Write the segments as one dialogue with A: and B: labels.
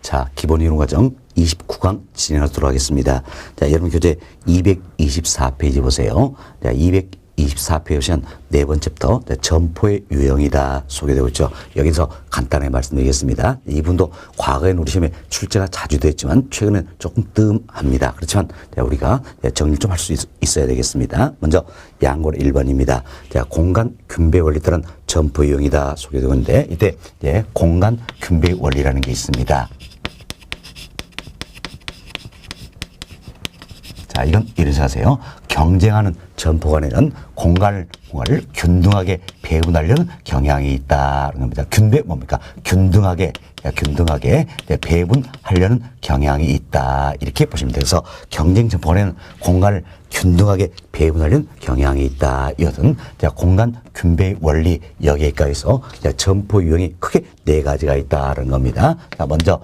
A: 자, 기본 이론 과정 29강 진행하도록 하겠습니다. 자, 여러분 교재 224페이지 보세요. 자, 224페이지 보시면 네 번째 챕터 점포의 유형이다 소개되고 있죠. 여기서 간단하게 말씀드리겠습니다. 이분도 과거에 우리 시험에 출제가 자주 됐지만 최근에 조금 뜸합니다. 그렇지만 우리가 정리 좀 할 수 있어야 되겠습니다. 먼저 양골 1번입니다. 자, 공간 균배 원리 따른 점포 유형이다 소개되고 있는데 이때 공간 균배 원리라는 게 있습니다. 자, 이건 이런 생각하세요. 경쟁하는 점포 간에는 공간을 균등하게 배분하려는 경향이 있다는 겁니다. 균배 뭡니까? 균등하게 배분하려는 경향이 있다. 이렇게 보시면 돼요. 그래서 경쟁 점포 간에는 공간을 균등하게 배분하려는 경향이 있다. 이것은 공간 균배 원리 여기에까지서 점포 유형이 크게 네 가지가 있다는 겁니다. 자, 먼저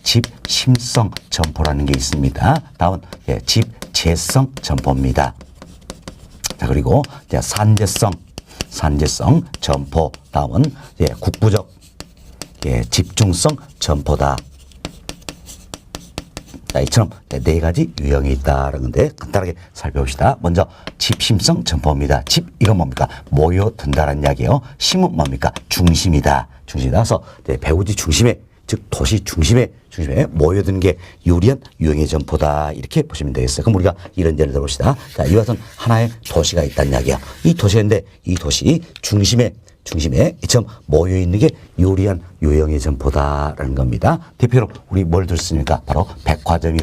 A: 집심성 점포라는 게 있습니다. 다음은 집재성 점포입니다. 자, 그리고 산재성 점포, 다음은 국부적 집중성 점포다. 자, 이처럼 네 가지 유형이 있다는 건데 간단하게 살펴봅시다. 먼저 집심성 점포입니다. 집, 이건 뭡니까? 모여든다는 이야기예요. 심은 뭡니까? 중심이다. 그래서 배후지 중심에, 즉 도시 중심에 모여드는 게 유리한 유형의 점포다. 이렇게 보시면 되겠어요. 그럼 우리가 이런 예를 들어봅시다. 자, 이와 같은 하나의 도시가 있다는 이야기야. 이 도시인데 이 도시 중심에 이처럼 모여있는 게 유리한 유형의 점포다라는 겁니다. 대표로 우리 뭘 들 수 있습니까? 바로 백화점이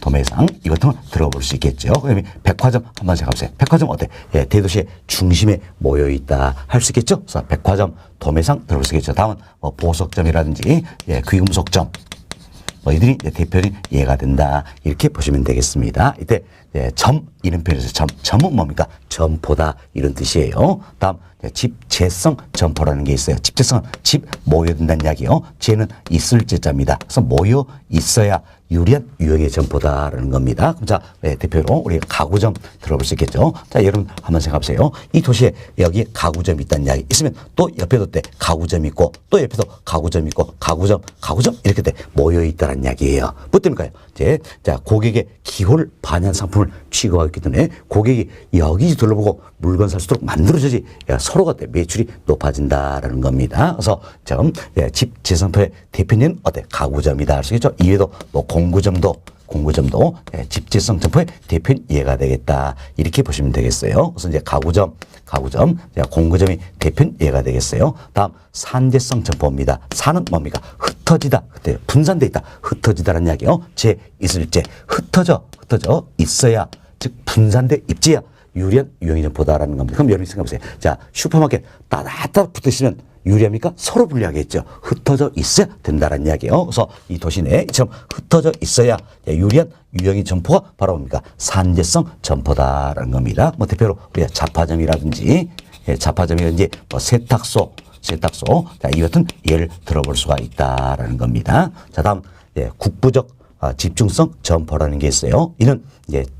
A: 도매상 이것도 들어볼 수 있겠죠. 그러면 백화점 한번 생각해보세요. 백화점 어때? 대도시의 중심에 모여있다 할 수 있겠죠. 그래서 백화점, 도매상 들어볼 수 있겠죠. 다음은 보석점이라든지 귀금속점 이들이 대표적인 예가 된다. 이렇게 보시면 되겠습니다. 이때 점 이런 표현에서 점은 뭡니까? 점포다 이런 뜻이에요. 다음 집재성 점포라는 게 있어요. 집재성은 집 모여든다는 이야기요. 재는 있을 재자입니다. 그래서 모여 있어야 유리한 유형의 점포다라는 겁니다. 그럼 자, 대표로 우리 가구점 들어볼 수 있겠죠. 자, 여러분 한번 생각해보세요. 이 도시에 여기 가구점이 있다는 이야기 있으면 또 옆에도 가구점이 있고 또 옆에도 가구점이 있고 가구점 이렇게 모여있다는 이야기예요. 뭐 때문일까요? 자, 고객의 기호를 반영한 상품을 취급하기 때문에 고객이 여기 둘러보고 물건 살 수 있도록 만들어져야지 서로가 매출이 높아진다라는 겁니다. 그래서 집 재성포의 대표님 가구점이다 할 수 있겠죠. 이외에도 공구점도 집재성 점포의 대표 예가 되겠다. 이렇게 보시면 되겠어요. 그래서 가구점, 공구점이 대표 예가 되겠어요. 다음 산재성 점포입니다. 산은 뭡니까? 흩어지다, 분산돼 있다, 흩어지다라는 이야기요. 있을 때 흩어져 있어야, 즉 분산돼 있지야 유리한 유형의 점포다라는 겁니다. 그럼 여러분이 생각해보세요. 자, 슈퍼마켓 따닥따닥 붙어 있으면 유리합니까? 서로 불리하겠죠. 흩어져 있어야 된다는 이야기예요. 그래서 이 도시 내에 이처럼 흩어져 있어야 유리한 유형의 점포가 바로 뭡니까? 산재성 점포다라는 겁니다. 대표로 우리가 잡화점이라든지 세탁소, 자, 이 같은 예를 들어볼 수가 있다라는 겁니다. 자, 다음 국부적 집중성 점포라는 게 있어요. 이는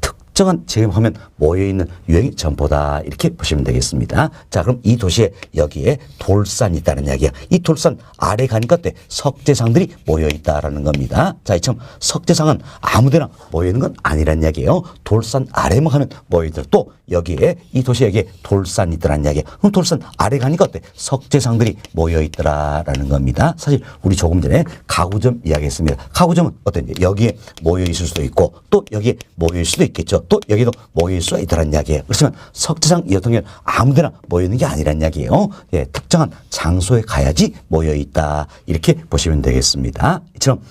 A: 특정한 지역하면 모여있는 유형의 점포다. 이렇게 보시면 되겠습니다. 자, 그럼 이 도시에 여기에 돌산이 있다는 이야기야. 이 돌산 아래 가니까 석재상들이 모여있다라는 겁니다. 자, 이처럼 석재상은 아무데나 모여있는 건 아니란 이야기예요. 돌산 아래만 하면 모여있다. 또 여기에 이 도시에 여기에 돌산이 있다는 이야기야. 그럼 돌산 아래 가니까 석재상들이 모여있더라라는 겁니다. 사실 우리 조금 전에 가구점 이야기했습니다. 가구점은 어떤지 여기에 모여있을 수도 있고 또 여기에 모여있을 수도 있겠죠. 또 여기도 모일 수가 있다는 이야기예요. 그렇지만 석재상 이어통은 아무데나 모여있는 게 아니란 이야기예요. 특정한 장소에 가야지 모여있다. 이렇게 보시면 되겠습니다. 이처럼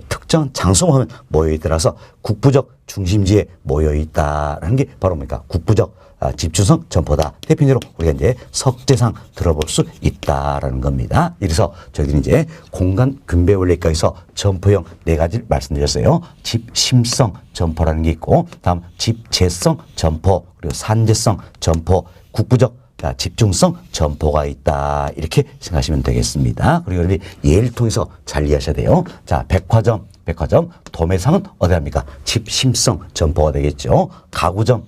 A: 특정한 장소만 하면 모여있더라서 국부적 중심지에 모여있다라는 게 바로 뭡니까? 국부적 집중성 점포다. 대표적으로 우리가 석재상 들어볼 수 있다라는 겁니다. 그래서 저희들이 공간 균배 원리까지서 점포형 네 가지를 말씀드렸어요. 집심성 점포라는 게 있고, 다음 집재성 점포, 그리고 산재성 점포, 국부적 집중성 점포가 있다. 이렇게 생각하시면 되겠습니다. 그리고 여러분이 예를 통해서 잘 이해하셔야 돼요. 자, 백화점, 도매상은 어디 합니까? 집심성 점포가 되겠죠. 가구점,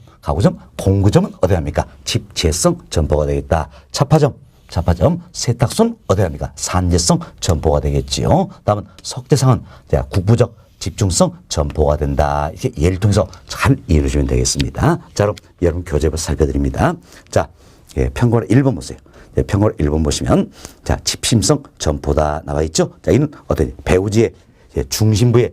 A: 공구점은 어디 합니까? 집재성 점포가 되겠다. 잡화점, 자파점, 세탁소는 어디 합니까? 산재성 점포가 되겠지요. 다음은 석재상은 국부적 집중성 점포가 된다. 이렇게 예를 통해서 잘 이해해 주시면 되겠습니다. 자, 그럼 여러분 교재부 살펴드립니다. 자, 편곡을 1번 보세요. 편곡을 1번 보시면 자, 집심성 점포다 나와 있죠. 자, 이는 어떤 배우지의 중심부에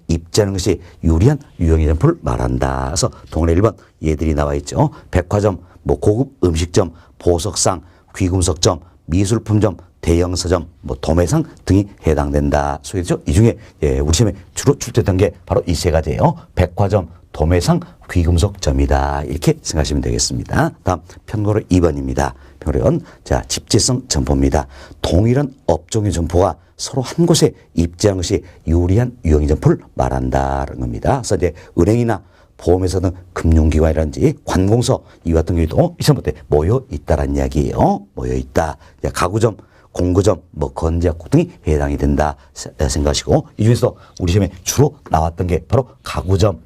A: 입지하는 것이 유리한 유형의 점포를 말한다. 그래서 동원의 1번 얘들이 나와 있죠. 백화점, 뭐 고급 음식점, 보석상, 귀금속점, 미술품점, 대형 서점, 뭐 도매상 등이 해당된다. 소개죠. 이 중에 우리 시험에 주로 출제했던 게 바로 이 세 가지예요. 백화점, 도매상, 귀금속점이다. 이렇게 생각하시면 되겠습니다. 다음 편고로 2번입니다. 편고로 2번. 자, 집재성 점포입니다. 동일한 업종의 점포가 서로 한 곳에 입지하는 것이 유리한 유형의 점포를 말한다는 겁니다. 그래서 이제 은행이나 보험회사 등 금융기관이라든지 관공서 이와 같은 경우도 이 점포 때 모여 있다라는 이야기예요. 모여 있다. 가구점, 공구점, 뭐 건재학국 등이 해당이 된다 생각하시고, 이 중에서 우리 시험에 주로 나왔던 게 바로 가구점,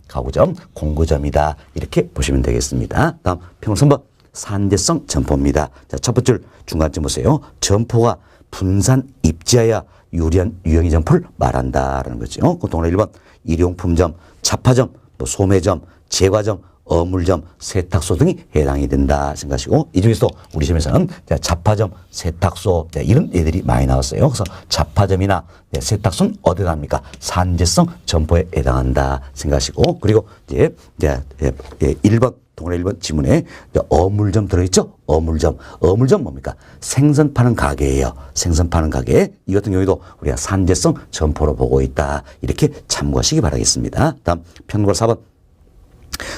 A: 공구점이다. 이렇게 보시면 되겠습니다. 다음 평 3번 산재성 점포입니다. 자, 첫 번째 중간점 보세요. 점포가 분산 입지하여 유리한 유형의 점포를 말한다라는 거죠. 그 동네 1번 일용품점, 자파점, 뭐 소매점, 제과점, 어물점, 세탁소 등이 해당이 된다 생각하시고, 이 중에서 우리 시험에서는 자파점, 세탁소 이런 애들이 많이 나왔어요. 그래서 자파점이나 세탁소는 어디에 해당합니까? 산재성 점포에 해당한다 생각하시고, 그리고 이제 1번 동네 1번 지문에 어물점 들어있죠? 어물점 뭡니까? 생선 파는 가게예요. 생선 파는 가게. 이 같은 경우에도 우리가 산재성 점포로 보고 있다. 이렇게 참고하시기 바라겠습니다. 다음 편고 4번.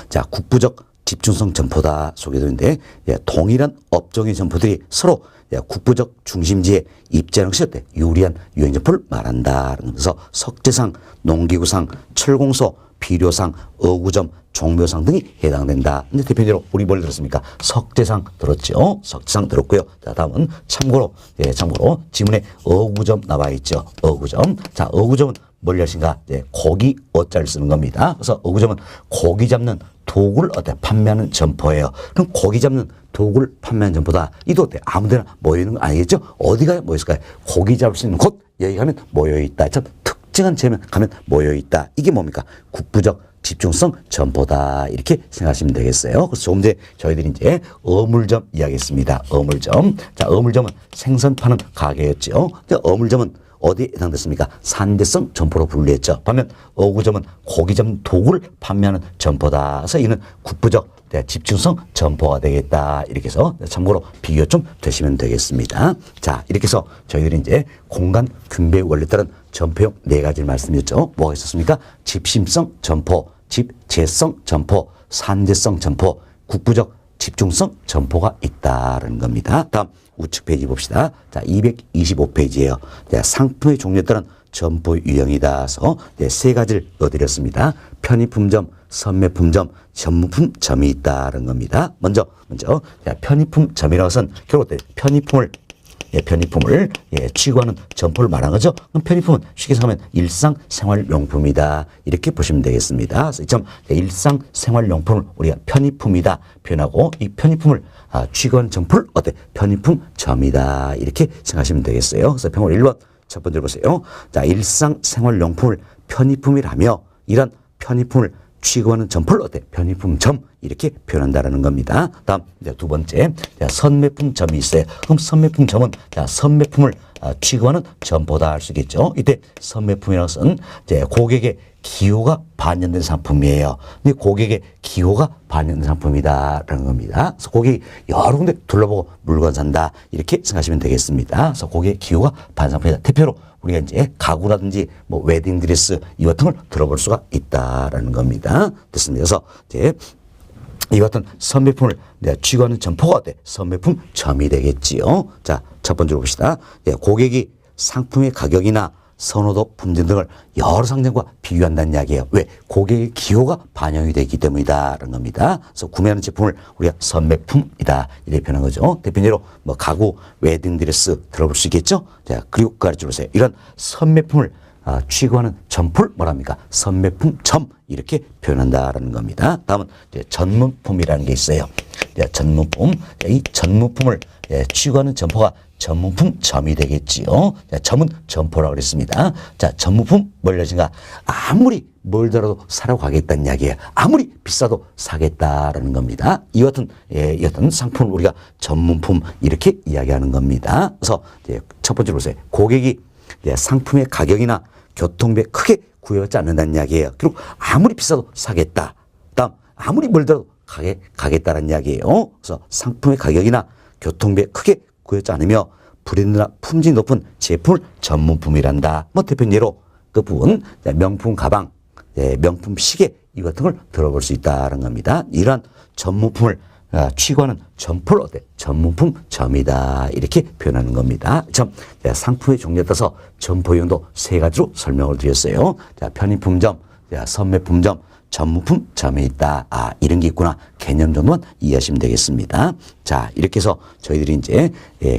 A: 자, 국부적 집중성 점포다 소개되는데, 동일한 업종의 점포들이 서로 국부적 중심지에 입지하는 것이 어때? 유리한 유형 점포를 말한다. 그래서 석재상, 농기구상, 철공소, 비료상, 어구점, 종묘상 등이 해당된다. 근데 대표적으로 우리 뭘 들었습니까? 석재상 들었죠? 석재상 들었고요. 자, 다음은 참고로 지문에 어구점 나와 있죠. 어구점. 자, 어구점은 뭘 하신가? 고기 어자를 쓰는 겁니다. 그래서 어구점은 고기 잡는 도구를 판매하는 점포예요. 그럼 고기 잡는 도구를 판매하는 점포다. 이도 아무데나 모여있는 거 아니겠죠? 어디가 모였을까요? 고기 잡을 수 있는 곳, 여기 가면 모여있다. 참 특정한 지역에 가면 모여있다. 이게 뭡니까? 국부적 집중성 점포다. 이렇게 생각하시면 되겠어요. 그래서 조금 전에 저희들이 이제 어물점 이야기했습니다. 어물점. 자, 어물점은 생선 파는 가게였죠. 어물점은 어디에 해당됐습니까? 산재성 점포로 분류했죠. 반면 어구점은 고기 잡는 도구를 판매하는 점포다. 그래서 이는 국부적 집중성 점포가 되겠다. 이렇게 해서 참고로 비교 좀 되시면 되겠습니다. 자, 이렇게 해서 저희들이 이제 공간 균배 원리에 따른 점포형 4가지를 말씀드렸죠. 뭐가 있었습니까? 집심성 점포, 집재성 점포, 산재성 점포, 국부적 집중성 점포가 있다는 겁니다. 다음 우측 페이지 봅시다. 자, 225페이지예요. 상품의 종류에 따른 점포 유형이다. 해서 3가지를 넣어드렸습니다. 편의품점, 선매품점, 전문품점이 있다는 겁니다. 먼저 편의품점이라는 것은 결국 편의품을 취급하는 점포를 말하는 거죠. 그럼 편의품은 쉽게 생각하면 일상생활용품이다. 이렇게 보시면 되겠습니다. 그래서 일상생활용품을 우리가 편의품이다 표현하고, 이 편의품을 취급하는 점포를 편의품점이다. 이렇게 생각하시면 되겠어요. 그래서 평원 1번 첫 번째로 보세요. 자, 일상생활용품을 편의품이라며 이런 편의품을 취급하는 점포를 편의품점 이렇게 표현한다라는 겁니다. 다음 두 번째 선매품점이 있어요. 그럼 선매품점은 선매품을 취급하는 점포다 할 수 있겠죠. 이때 선매품이라는 것은 고객의 기호가 반영된 상품이에요. 근데 고객의 기호가 반영된 상품이다라는 겁니다. 그래서 고객이 여러 군데 둘러보고 물건 산다 이렇게 생각하시면 되겠습니다. 그래서 고객의 기호가 반상품이다. 대표로 우리가 이제 가구라든지 뭐 웨딩드레스 이 같은 걸 들어볼 수가 있다라는 겁니다. 됐습니다. 그래서 이제 이 같은 선매품을 취급하는 점포가 선매품점이 되겠지요. 자, 첫 번째로 봅시다. 고객이 상품의 가격이나 선호도, 품질 등을 여러 상점과 비교한다는 이야기예요. 왜? 고객의 기호가 반영이 되기 때문이다라는 겁니다. 그래서 구매하는 제품을 우리가 선매품이다 이렇게 표현한 거죠. 대표적으로 뭐 가구, 웨딩드레스 들어볼 수 있겠죠. 자, 그리고 가르쳐 보세요. 이런 선매품을 취급하는 점포를 뭐랍니까? 선매품점 이렇게 표현한다라는 겁니다. 다음은 전문품이라는 게 있어요. 전문품. 이 전문품을 취급하는 점포가 전문품 점이 되겠지요. 점은 점포라고 그랬습니다. 자, 전문품 뭘려진가? 아무리 멀더라도 사러 가겠다는 이야기예요. 아무리 비싸도 사겠다라는 겁니다. 이 같은 상품을 우리가 전문품 이렇게 이야기하는 겁니다. 그래서 첫 번째로 보세요. 고객이 상품의 가격이나 교통비에 크게 구애받지 않는다는 이야기예요. 그리고 아무리 비싸도 사겠다. 다음 아무리 멀더라도 가겠다라는 이야기예요. 그래서 상품의 가격이나 교통비에 크게 구애받지 않으며 브랜드나 품질이 높은 제품을 전문품이란다. 뭐 대표적인 예로 그 부분 명품 가방, 명품 시계 이 같은 걸 들어볼 수 있다는 겁니다. 이러한 전문품을 취급하는 점포를 전문품 점이다 이렇게 표현하는 겁니다. 점 상품의 종류에 따라서 점포 이용도 세 가지로 설명을 드렸어요. 자, 편의품점, 선매품점, 전문품 점이 있다. 이런 게 있구나. 개념 정도만 이해하시면 되겠습니다. 자, 이렇게 해서 저희들이 이제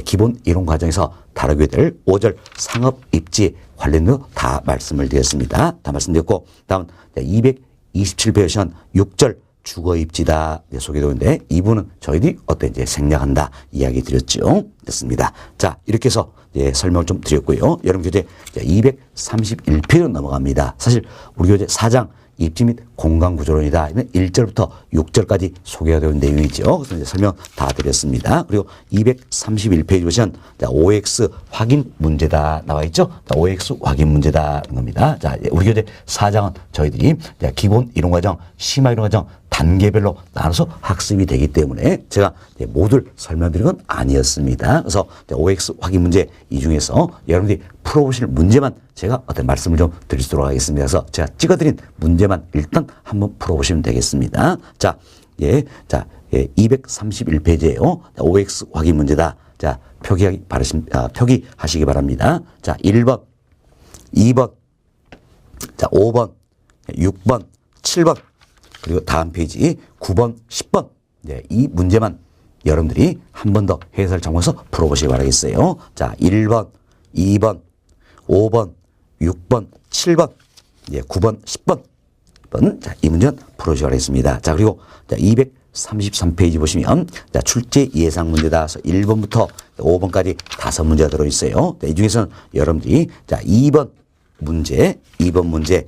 A: 기본 이론 과정에서 다루게 될 5절 상업 입지 관련도 다 말씀을 드렸습니다. 다 말씀드렸고, 다음 227페이지 6절 주거 입지다 소개되는데 이 부분은 저희들이 이제 생략한다 이야기 드렸죠. 됐습니다. 자, 이렇게 해서 설명을 좀 드렸고요. 여러분 교재 231페이지로 넘어갑니다. 사실 우리 교재 4장 입지 및 공간구조론이다. 1절부터 6절까지 소개가 되는 내용이죠. 그래서 이제 설명 다 드렸습니다. 그리고 231페이지 보시면 OX 확인 문제다 나와 있죠. OX 확인 문제다는 겁니다. 자, 우리 교재 4장은 저희들이 기본 이론과정, 심화 이론과정 단계별로 나눠서 학습이 되기 때문에 제가 모두 설명드린 건 아니었습니다. 그래서 OX 확인 문제 이 중에서 여러분들이 풀어보실 문제만 제가 말씀을 좀 드리도록 하겠습니다. 그래서 제가 찍어드린 문제만 일단 한번 풀어보시면 되겠습니다. 자, 231페이지에요. OX 확인 문제다. 자, 표기하시기 바랍니다. 자, 1번, 2번, 자, 5번, 6번, 7번, 그리고 다음 페이지 9번, 10번. 이 문제만 여러분들이 한 번 더 해설 정보에서 풀어보시기 바라겠어요. 자, 1번, 2번, 5번, 6번, 7번, 9번, 10번. 자, 이 문제는 풀어주시기 바라겠습니다. 자, 그리고 233페이지 보시면 출제 예상 문제다. 1번부터 5번까지 5문제가 들어있어요. 이 중에서는 여러분들이 2번 문제,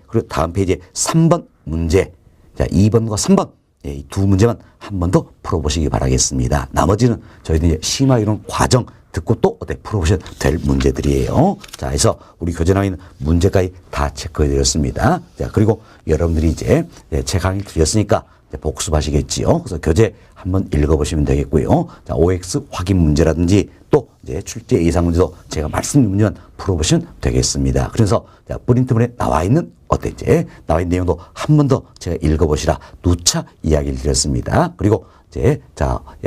A: 그리고 다음 페이지에 3번 문제, 자, 2번과 3번. 이 두 문제만 한 번 더 풀어보시기 바라겠습니다. 나머지는 저희들 이제 심화 이론 과정 듣고 또 풀어보셔도 될 문제들이에요. 자, 그래서 우리 교재 나와 있는 문제까지 다 체크해 드렸습니다. 자, 그리고 여러분들이 이제 제 강의 드렸으니까 복습하시겠지요. 그래서 교재 한번 읽어보시면 되겠고요. 자, OX 확인 문제라든지 또 이제 출제 예상 문제도 제가 말씀드린 문제만 풀어보시면 되겠습니다. 그래서 프린트본에 나와 있는 나와 있는 내용도 한 번 더 제가 읽어보시라 누차 이야기를 드렸습니다. 그리고 이제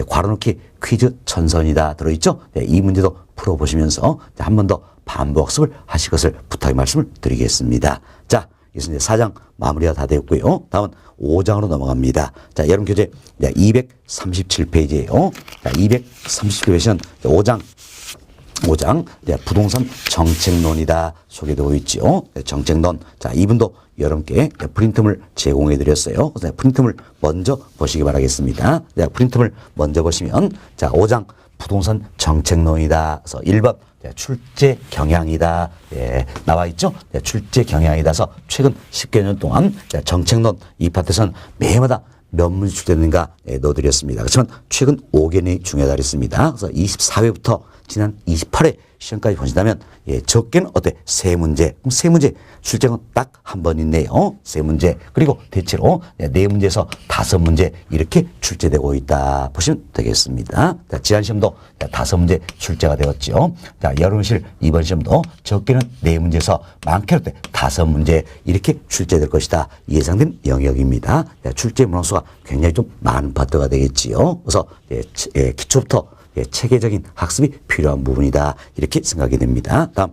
A: 괄호넣기 퀴즈 천선이다 들어있죠? 이 문제도 풀어보시면서 한 번 더 반복학습을 하실 것을 부탁의 말씀을 드리겠습니다. 자, 이제 4장 마무리가 다 되었고요. 다음은 5장으로 넘어갑니다. 자, 여러분 교재 237페이지예요. 자, 237페이지는 5장 부동산 정책론이다 소개되고 있죠. 정책론. 자, 이분도 여러분께 프린트물 제공해 드렸어요. 그래서 프린트물 먼저 보시기 바라겠습니다. 프린트물 먼저 보시면 5장 부동산 정책론이다. 그래서 1번 출제 경향이다. 나와 있죠. 출제 경향이다서 최근 10여 년 동안 정책론 이 파트에서는 매해마다 몇 문제 출제되는가 넣어드렸습니다. 그렇지만 최근 5개년이 중요하다 그랬습니다. 그래서 24회부터 지난 28회 시험까지 보신다면 적게는 세 문제. 그럼 세 문제 출제는 딱 한 번 있네요. 세 문제. 그리고 대체로 네 문제에서 5문제 이렇게 출제되고 있다 보시면 되겠습니다. 자, 지난 시험도 5문제 출제가 되었죠. 자, 여름실 이번 시험도 적게는 4문제에서 많게는 5문제 이렇게 출제될 것이다. 예상된 영역입니다. 출제 문항수가 굉장히 좀 많은 파트가 되겠지요. 그래서 기초부터 체계적인 학습이 필요한 부분이다. 이렇게 생각이 됩니다. 다음.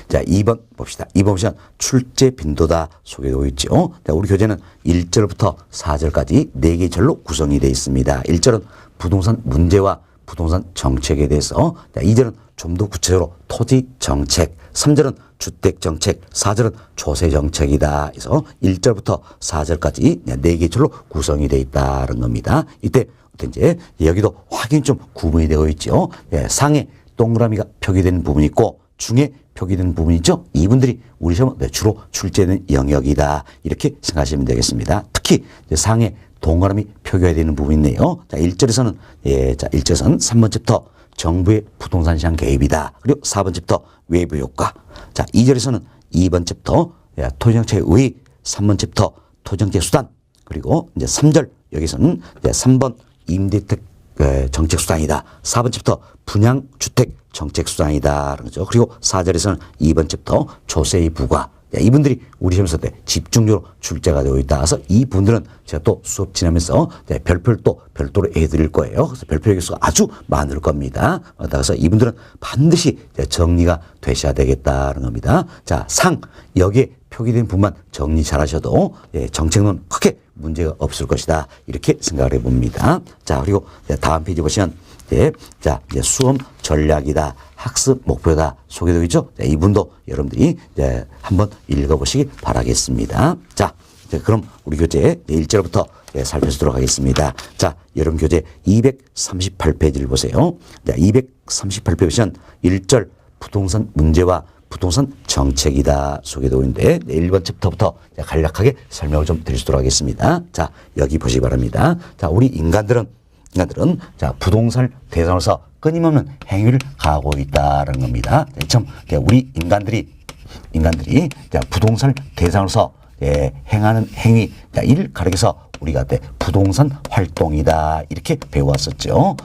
A: 자, 2번 봅시다. 2번 보시면 출제 빈도다 소개되고 있죠. 자, 우리 교재는 1절부터 4절까지 4개의 절로 구성이 되어 있습니다. 1절은 부동산 문제와 부동산 정책에 대해서, 자, 2절은 좀 더 구체적으로 토지 정책, 3절은 주택 정책, 4절은 조세 정책이다. 그래서 1절부터 4절까지 4개의 절로 구성이 되어 있다는 겁니다. 이때 이제 여기도 확인 좀 구분이 되어 있죠. 예, 상에 동그라미가 표기된 부분이 있고 중에 표기된 부분이 있죠. 이분들이 우리 시험은 주로 출제되는 영역이다. 이렇게 생각하시면 되겠습니다. 특히 이제 상에 동그라미 표기가 되는 부분이 있네요. 자, 1절에서는 예, 자, 1절에서는 3번째부터 정부의 부동산 시장 개입이다. 그리고 4번째부터 외부 효과. 자, 2절에서는 2번째부터 예, 토지정책의 의의, 3번째부터 토지정책 수단, 그리고 이제 3절 여기서는 이제 3번 임대택 정책 수단이다. 4번째부터 분양주택 정책 수단이다. 그러죠. 그리고 4절에서는 2번째부터 조세의 부과. 이분들이 우리 시험에서 집중적으로 출제가 되어 있다. 그래서 이 분들은 제가 또 수업 지나면서 별표를 또 별도로 해드릴 거예요. 그래서 별표 개수가 아주 많을 겁니다. 그래서 이분들은 반드시 정리가 되셔야 되겠다는 겁니다. 자, 상 여기에 표기된 부분만 정리 잘 하셔도 정책론 크게 문제가 없을 것이다. 이렇게 생각을 해봅니다. 자, 그리고 다음 페이지 보시면 자, 이제 수험 전략이다. 학습 목표다. 소개되어 있죠? 자, 이분도 여러분들이 이제 한번 읽어보시기 바라겠습니다. 자, 이제 그럼 우리 교재 1절부터 살펴보도록 하겠습니다. 자, 여러분 교재 238페이지를 보세요. 자, 238페이지 보시면 1절 부동산 문제와 부동산 정책이다 소개되고 있는데 1번 챕터부터 간략하게 설명을 좀 드리도록 하겠습니다. 자, 여기 보시기 바랍니다. 자, 우리 인간들은 자, 부동산을 대상으로서 끊임없는 행위를 가하고 있다는 겁니다. 참, 우리 인간들이 자, 부동산을 대상으로서 행하는 행위, 자, 이를 가리켜서 우리가 부동산 활동이다 이렇게 배워왔었죠.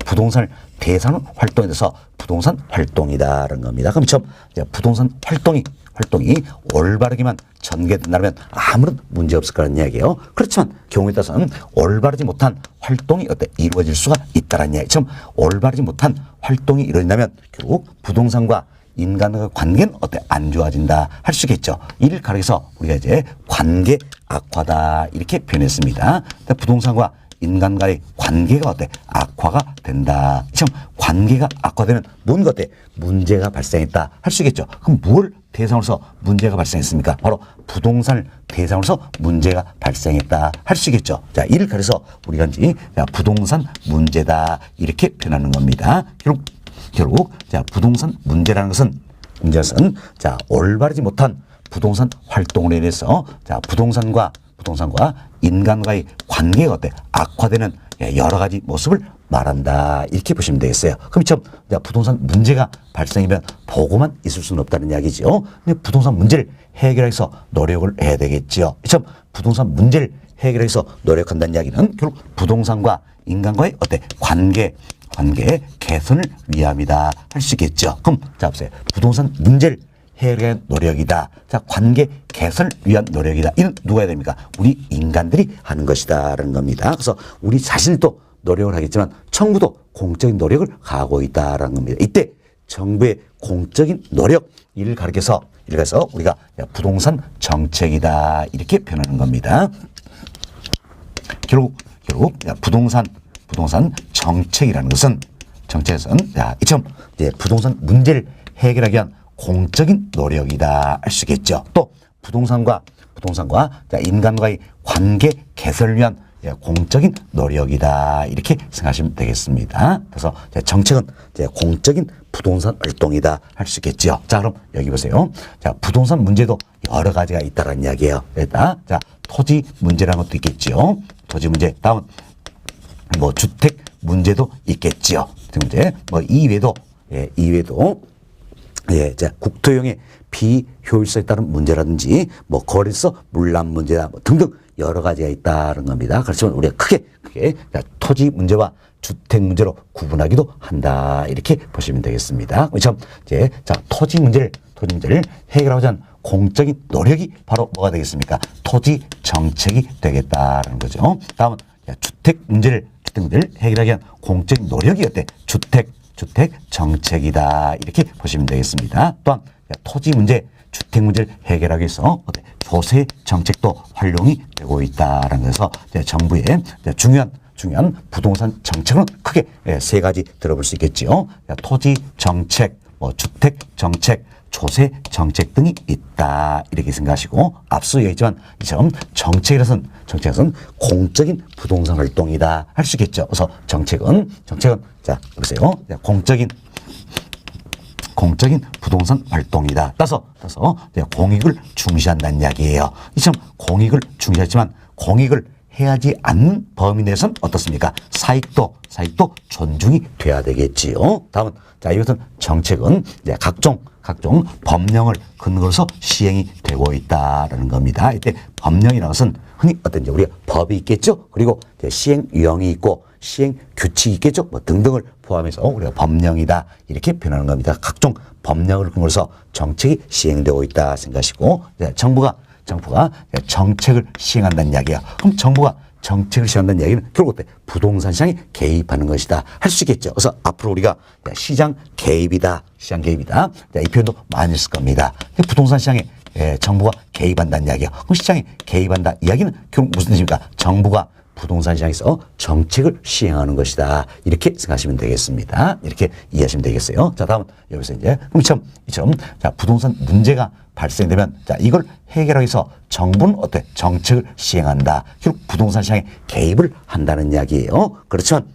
A: 부동산을 대상으로 활동에 대해서 부동산 활동이다라는 겁니다. 그럼 참 부동산 활동이 올바르게만 전개된다면 아무런 문제 없을 거라는 이야기예요. 그렇지만 경우에 따라서는 올바르지 못한 활동이 이루어질 수가 있다는 이야기. 참 올바르지 못한 활동이 이루어진다면 결국 부동산과 인간의 관계는 안 좋아진다 할 수 있겠죠. 이를 가리켜서 우리가 이제 관계 악화다 이렇게 표현했습니다. 부동산과 인간과의 관계가 악화가 된다. 참 관계가 악화되면 뭔가 문제가 발생했다 할 수 있겠죠. 그럼 뭘 대상으로서 문제가 발생했습니까? 바로 부동산을 대상으로서 문제가 발생했다 할 수 있겠죠. 자, 이를 가려서 우리가 이제 부동산 문제다 이렇게 표현하는 겁니다. 결국 자, 부동산 문제라는 것은 자, 올바르지 못한 부동산 활동으로 인해서 자, 부동산과 인간과의 관계가 악화되는 여러 가지 모습을 말한다 이렇게 보시면 되겠어요. 그럼 참 부동산 문제가 발생이면 보고만 있을 수는 없다는 이야기죠. 근데 부동산 문제를 해결하기 위해서 노력을 해야 되겠죠. 참 부동산 문제를 해결하기 위해서 노력한다는 이야기는 결국 부동산과 인간과의 관계 개선을 위함이다 할 수 있겠죠. 그럼 자 보세요. 부동산 문제를 해결하기 위한 노력이다. 자, 관계 개선을 위한 노력이다. 이는 누가 해야 됩니까? 우리 인간들이 하는 것이다라는 겁니다. 그래서 우리 자신도 노력을 하겠지만 정부도 공적인 노력을 가하고 있다라는 겁니다. 이때 정부의 공적인 노력 이를 가리켜서 우리가 부동산 정책이다 이렇게 표현하는 겁니다. 결국 부동산 정책이라는 것은 자, 이처럼 부동산 문제를 해결하기 위한 공적인 노력이다 할 수 있겠죠. 또 부동산과 인간과의 관계 개선을 위한 공적인 노력이다 이렇게 생각하시면 되겠습니다. 그래서 정책은 공적인 부동산 활동이다 할 수 있겠죠. 자, 그럼 여기 보세요. 자, 부동산 문제도 여러 가지가 있다라는 이야기예요. 자, 토지 문제라는 것도 있겠죠. 토지 문제. 다음 주택 문제도 있겠죠. 문제. 이외에도 자, 국토용의 비효율성에 따른 문제라든지 거래소 문란 문제다 등등 여러 가지가 있다는 겁니다. 그렇지만 우리가 크게 토지 문제와 주택 문제로 구분하기도 한다 이렇게 보시면 되겠습니다. 자, 토지 문제를 해결하고자 하는 공적인 노력이 바로 뭐가 되겠습니까? 토지 정책이 되겠다는 거죠. 다음은 주택 문제를 해결하기 위한 공적인 노력이 주택 정책이다 이렇게 보시면 되겠습니다. 또한 토지 문제, 주택 문제를 해결하기 위해서 조세 정책도 활용이 되고 있다라는 것에서 정부의 중요한 부동산 정책은 크게 세 가지 들어볼 수 있겠지요. 토지 정책, 주택 정책, 조세 정책 등이 있다. 이렇게 생각하시고 앞서 얘기했지만 이처럼 정책이라서는 공적인 부동산 활동이다 할 수 있겠죠. 그래서 정책은 자 보세요. 공적인 부동산 활동이다. 따라서 공익을 중시한다는 이야기예요. 이처럼 공익을 중시하지만 공익을 해야지 않는 범위 내에서는 어떻습니까? 사익도 존중이 돼야 되겠지요. 다음은 자 이것은 정책은 이제 각종 법령을 근거로 해서 시행이 되고 있다라는 겁니다. 이때 법령이라는 것은 흔히 어떤지 우리가 법이 있겠죠. 그리고 시행 유형이 있고 시행 규칙이 있겠죠. 뭐 등등을 포함해서 우리가 법령이다 이렇게 표현하는 겁니다. 각종 법령을 근거로 해서 정책이 시행되고 있다 생각하시고 정부가 정책을 시행한다는 이야기야. 그럼 정부가 정책을 시행한다는 이야기는 결국 부동산 시장에 개입하는 것이다 할 수 있겠죠. 그래서 앞으로 우리가 시장 개입이다. 이 표현도 많이 쓸 겁니다. 부동산 시장에 정부가 개입한다는 이야기야. 그럼 시장에 개입한다 이야기는 결국 무슨 뜻입니까? 정부가 부동산 시장에서 정책을 시행하는 것이다. 이렇게 생각하시면 되겠습니다. 이렇게 이해하시면 되겠어요. 자, 다음은 여기서 이제 이처럼 자, 부동산 문제가 발생되면 자, 이걸 해결하기 위해서 정부는 정책을 시행한다. 결국 부동산 시장에 개입을 한다는 이야기예요. 그렇지만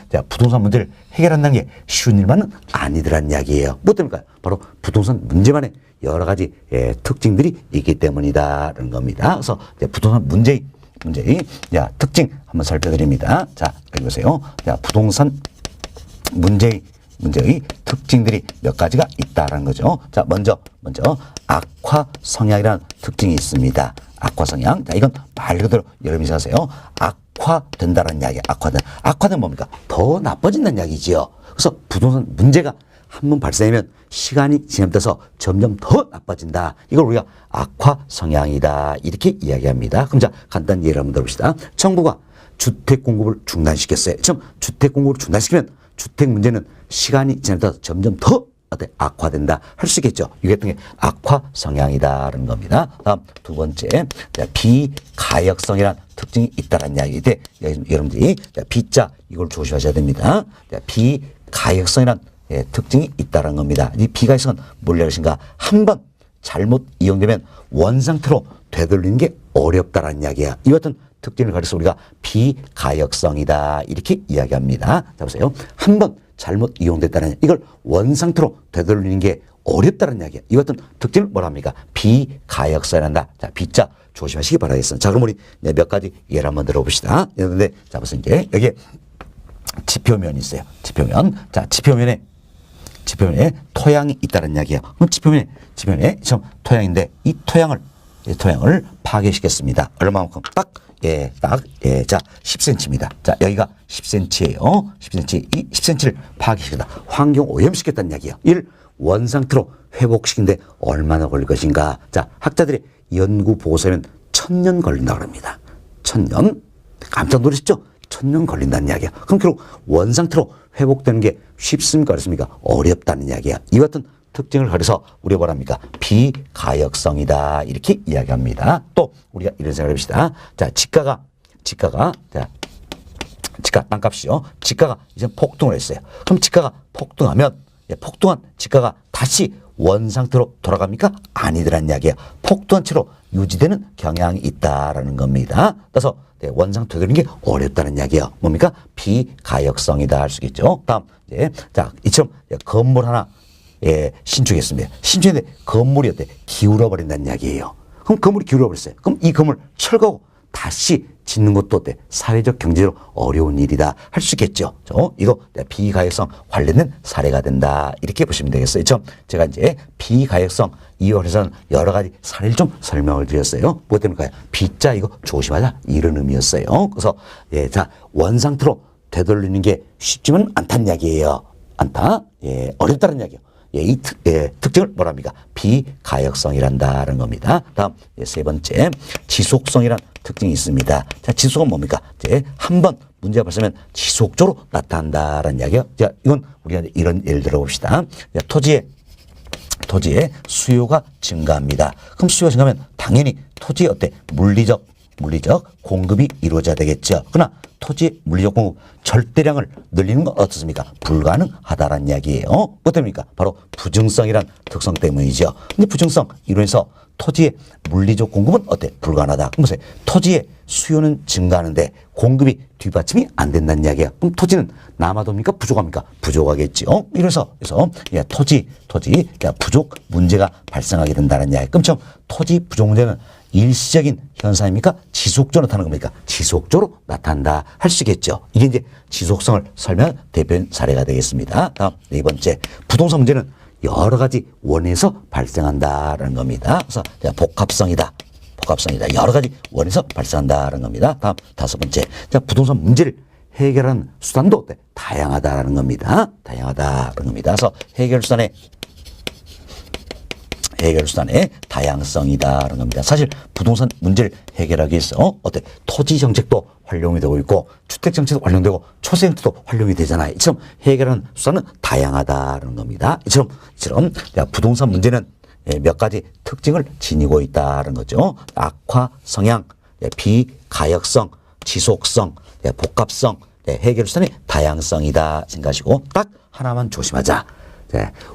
A: 자, 부동산 문제를 해결한다는 게 쉬운 일만은 아니더란 이야기예요. 뭐 때문일까요? 바로 부동산 문제만의 여러 가지 특징들이 있기 때문이다라는 겁니다. 그래서 부동산 문제의 특징 한번 살펴드립니다. 자, 여기 보세요. 자, 부동산 문제의 특징들이 몇 가지가 있다라는 거죠. 자, 먼저 악화 성향이라는 특징이 있습니다. 악화 성향. 자, 이건 말 그대로 여러분이 생각하세요. 악화된다라는 이야기. 악화된 뭡니까? 더 나빠진다는 이야기지요. 그래서 부동산 문제가 한 번 발생하면 시간이 지나면서 점점 더 나빠진다. 이걸 우리가 악화 성향이다. 이렇게 이야기합니다. 그럼 자, 간단히 예를 한번 들어봅시다. 정부가 주택 공급을 중단시켰어요. 지금 주택 공급을 중단시키면 주택 문제는 시간이 지나면서 점점 더 악화된다 할 수 있겠죠. 이게 어떤 게 악화 성향이다라는 겁니다. 다음 두 번째, 비가역성이라는 특징이 있다라는 이야기인데 여러분들이 비자 이걸 조심하셔야 됩니다. 비가역성이라는 특징이 있다는 겁니다. 이 비가역성은 뭐라고 하신가? 한번 잘못 이용되면 원상태로 되돌리는 게 어렵다라는 이야기야. 이 같은 특징을 가려서 우리가 비가역성이다 이렇게 이야기합니다. 자 보세요. 한번 잘못 이용됐다는 이걸 원상태로 되돌리는 게 어렵다는 이야기야. 이 같은 특징을 뭐라 합니까? 비가역성이란다. 자, 비자 조심하시기 바라겠습니다. 자, 그럼 우리 몇 가지 예를 한번 들어봅시다. 그런데 자 보세요. 이제 여기에 지표면이 있어요. 지표면. 자, 지표면에 토양이 있다는 이야기예요. 그럼 지표면에 좀 토양인데 이 토양을 파괴시켰습니다. 얼마만큼? 자, 10cm입니다. 자, 여기가 10cm예요. 10cm. 이 10cm를 파괴시켰다. 환경 오염시켰다는 이야기예요. 이를 원상태로 회복시키는데 얼마나 걸릴 것인가? 자, 학자들의 연구 보고서에는 1000년 걸린다고 합니다. 1000년. 깜짝 놀라셨죠? 1000년 걸린다는 이야기야. 그럼 결국 원상태로 회복되는 게 쉽습니까? 어렵습니까? 어렵다는 이야기야. 이 같은 특징을 가려서 우리가 뭐랍니까? 비가역성이다. 이렇게 이야기합니다. 또 우리가 이런 생각을 해봅시다. 자, 지가가 땅값이요. 지가가 이제 폭등을 했어요. 그럼 지가가 폭등하면 폭등한 지가가 다시 원상태로 돌아갑니까? 아니더란 이야기예요. 폭등한 채로 유지되는 경향이 있다라는 겁니다. 따라서 원상 되돌리는 게 어렵다는 이야기예요. 뭡니까? 비가역성이다 할 수 있겠죠. 다음 자, 이처럼 건물 하나 신축했습니다. 신축했는데 건물이 기울어 버린다는 이야기예요. 그럼 건물이 기울어 버렸어요. 그럼 이 건물 철거하고 다시 짓는 것도 사회적 경제적으로 어려운 일이다 할 수 있겠죠. 이거 비가역성 관련된 사례가 된다 이렇게 보시면 되겠어요. 제가 이제 비가역성 이용해서는 여러 가지 사례를 좀 설명을 드렸어요. 뭐 때문일까요? 비자 이거 조심하자 이런 의미였어요. 그래서 자, 원상태로 되돌리는 게 쉽지는 않다는 이야기예요. 어렵다는 이야기예요. 이 특징을 뭐랍니까? 비가역성이란다는 겁니다. 다음 세 번째, 지속성이란 특징이 있습니다. 자, 지속은 뭡니까? 한번 문제가 발생하면 지속적으로 나타난다는 이야기예요. 자, 이건 우리가 이런 예를 들어봅시다. 토지의 수요가 증가합니다. 그럼 수요가 증가하면 당연히 토지의 물리적 물리적 공급이 이루어져야 되겠죠. 그러나 토지의 물리적 공급 절대량을 늘리는 건 어떻습니까? 불가능하다라는 이야기예요. 어떻습니까? 바로 부증성이란 특성 때문이죠. 근데 부증성 이론에서 토지의 물리적 공급은 어때? 불가능하다. 그럼 보세요. 토지의 수요는 증가하는데 공급이 뒷받침이 안 된다는 이야기야. 그럼 토지는 남아도입니까? 부족합니까? 부족하겠죠. 그래서 토지 부족 문제가 발생하게 된다는 이야기. 그럼 처음 토지 부족 문제는 일시적인 현상입니까? 지속적으로 나타나는 겁니까? 지속적으로 나타난다 할 수 있겠죠. 이게 이제 지속성을 설명한 대표적인 사례가 되겠습니다. 다음 네 번째, 부동산 문제는 여러 가지 원인에서 발생한다라는 겁니다. 그래서 복합성이다. 여러 가지 원인에서 발생한다라는 겁니다. 다음 다섯 번째, 부동산 문제를 해결하는 수단도 어때? 다양하다라는 겁니다. 그래서 해결 수단의 다양성이다라는 겁니다. 사실 부동산 문제를 해결하기 위해서 어때? 토지 정책도 활용이 되고 있고 주택 정책도 활용되고 초세 정책도 활용이 되잖아요. 이처럼 해결하는 수단은 다양하다라는 겁니다. 이처럼 부동산 문제는 몇 가지 특징을 지니고 있다는 거죠. 악화 성향, 비가역성, 지속성, 복합성, 해결 수단의 다양성이다 생각하시고 딱 하나만 조심하자.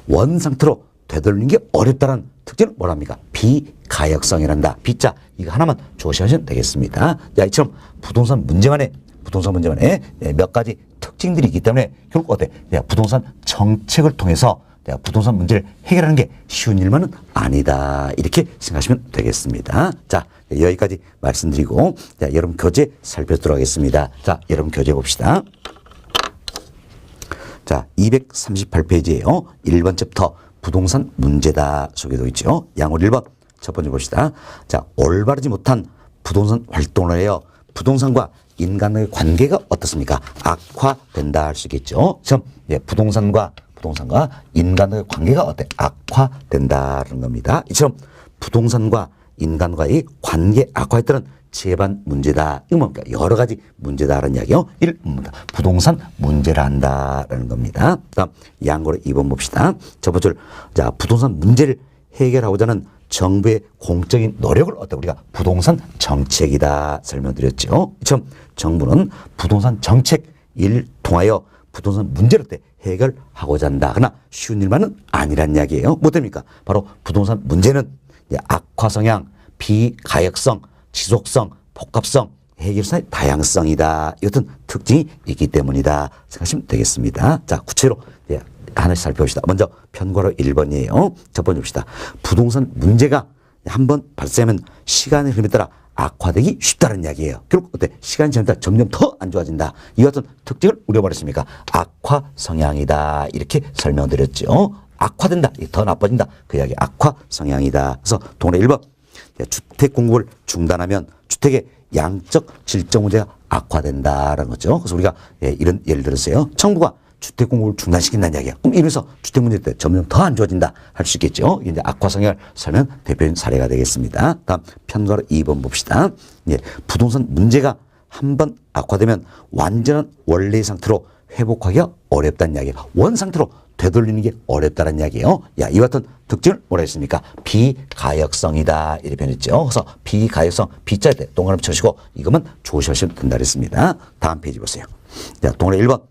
A: 원 상태로 되돌리는 게 어렵다는 특징은 뭐랍니까? 비가역성이란다. 비자 이거 하나만 조심하시면 되겠습니다. 이처럼 부동산 문제만의 몇 가지 특징들이 있기 때문에 결국 어때? 부동산 정책을 통해서 부동산 문제를 해결하는 게 쉬운 일만은 아니다. 이렇게 생각하시면 되겠습니다. 자, 여기까지 말씀드리고 여러분 교재 살펴보도록 하겠습니다. 자, 여러분 교재 봅시다. 자, 238페이지에요. 1번 챕터 부동산 문제다 소개되어 있죠. 양호 1번 첫 번째 봅시다. 자, 올바르지 못한 부동산 활동을 해요. 부동산과 인간의 관계가 어떻습니까? 악화된다 할 수 있겠죠. 그럼 부동산과 인간의 관계가 어때? 악화된다는 겁니다. 이처럼 부동산과 인간과의 관계 악화에 따른 재반 문제다. 이건 뭡니까? 여러 가지 문제다라는 이야기요. 1. 부동산 문제라 한다라는 겁니다. 다음 양고로 2번 봅시다. 첫 번째, 자, 부동산 문제를 해결하고자 하는 정부의 공적인 노력을 어때? 우리가 부동산 정책이다 설명드렸죠. 이처럼 정부는 부동산 정책을 통하여 부동산 문제를 어때? 해결하고자 한다. 그러나 쉬운 일만은 아니란 이야기예요. 뭐 됩니까? 바로 부동산 문제는 악화 성향, 비가역성, 지속성, 복합성, 해결사의 다양성이다. 이것은 특징이 있기 때문이다 생각하시면 되겠습니다. 자, 구체로 하나씩 살펴봅시다. 먼저 편과로 1번이에요. 첫 번째 봅시다. 부동산 문제가 한번 발생하면 시간의 흐름에 따라 악화되기 쉽다는 이야기예요. 결국 어때? 시간이 지나다 점점 더 안 좋아진다. 이 같은 특징을 우려버렸습니까? 악화 성향이다. 이렇게 설명드렸죠. 악화된다. 더 나빠진다. 그 이야기 악화 성향이다. 그래서 동네 1번. 주택 공급을 중단하면 주택의 양적 질적 문제가 악화된다라는 거죠. 그래서 우리가 이런 예를 들었어요. 정부가 주택 공급을 중단시킨다는 이야기야. 그럼 이러면서 주택 문제 때 점점 더 안 좋아진다 할 수 있겠죠. 이게 이제 악화 성향을 설명 대표적인 사례가 되겠습니다. 다음 편과로 2번 봅시다. 부동산 문제가 한번 악화되면 완전한 원래 상태로 회복하기가 어렵다는 이야기예요. 원 상태로 되돌리는 게 어렵다는 이야기예요. 이와 같은 특징을 뭐라 했습니까? 비가역성이다. 이렇게 변했죠. 그래서 비가역성, 비자에 때 동그라미 쳐시고 이것만 조심하시면 된다 그랬습니다. 다음 페이지 보세요. 자, 동그라미 1번.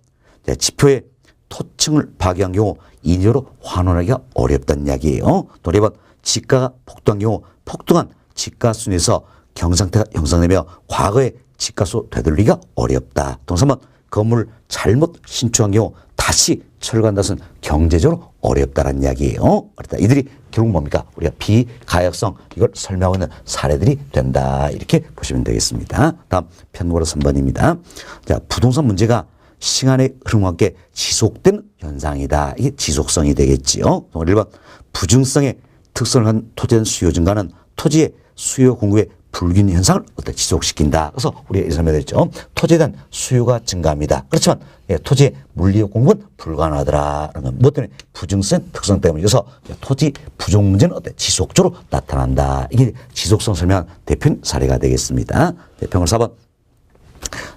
A: 지표에 토층을 파괴한 경우 인위로 환원하기가 어렵다는 이야기예요. 또 2번. 지가가 폭등한 경우 폭등한 지가 순에서 경상태가 형성되며 과거의 지가수 되돌리기가 어렵다. 또 3번. 건물을 잘못 신축한 경우 다시 철거한다는 것은 경제적으로 어렵다는 이야기예요. 어렵다. 이들이 결국 뭡니까? 우리가 비가역성 이걸 설명하고 있는 사례들이 된다. 이렇게 보시면 되겠습니다. 다음 편고로 3번입니다. 자, 부동산 문제가 시간의 흐름과 함께 지속된 현상이다. 이게 지속성이 되겠지요. 1번 부증성의 특성을 한 토지의 수요 증가는 토지의 수요 공급의 불균형 현상을 어떻게 지속시킨다. 그래서 우리가 설명했죠. 토지에 대한 수요가 증가합니다. 그렇지만 토지의 물리적 공급은 불가능하더라라는 건 뭐 때문에? 부증성 특성 때문이어서 토지 부족 문제는 어때? 지속적으로 나타난다. 이게 지속성 설명한 대표적인 사례가 되겠습니다. 대표적으로 4번.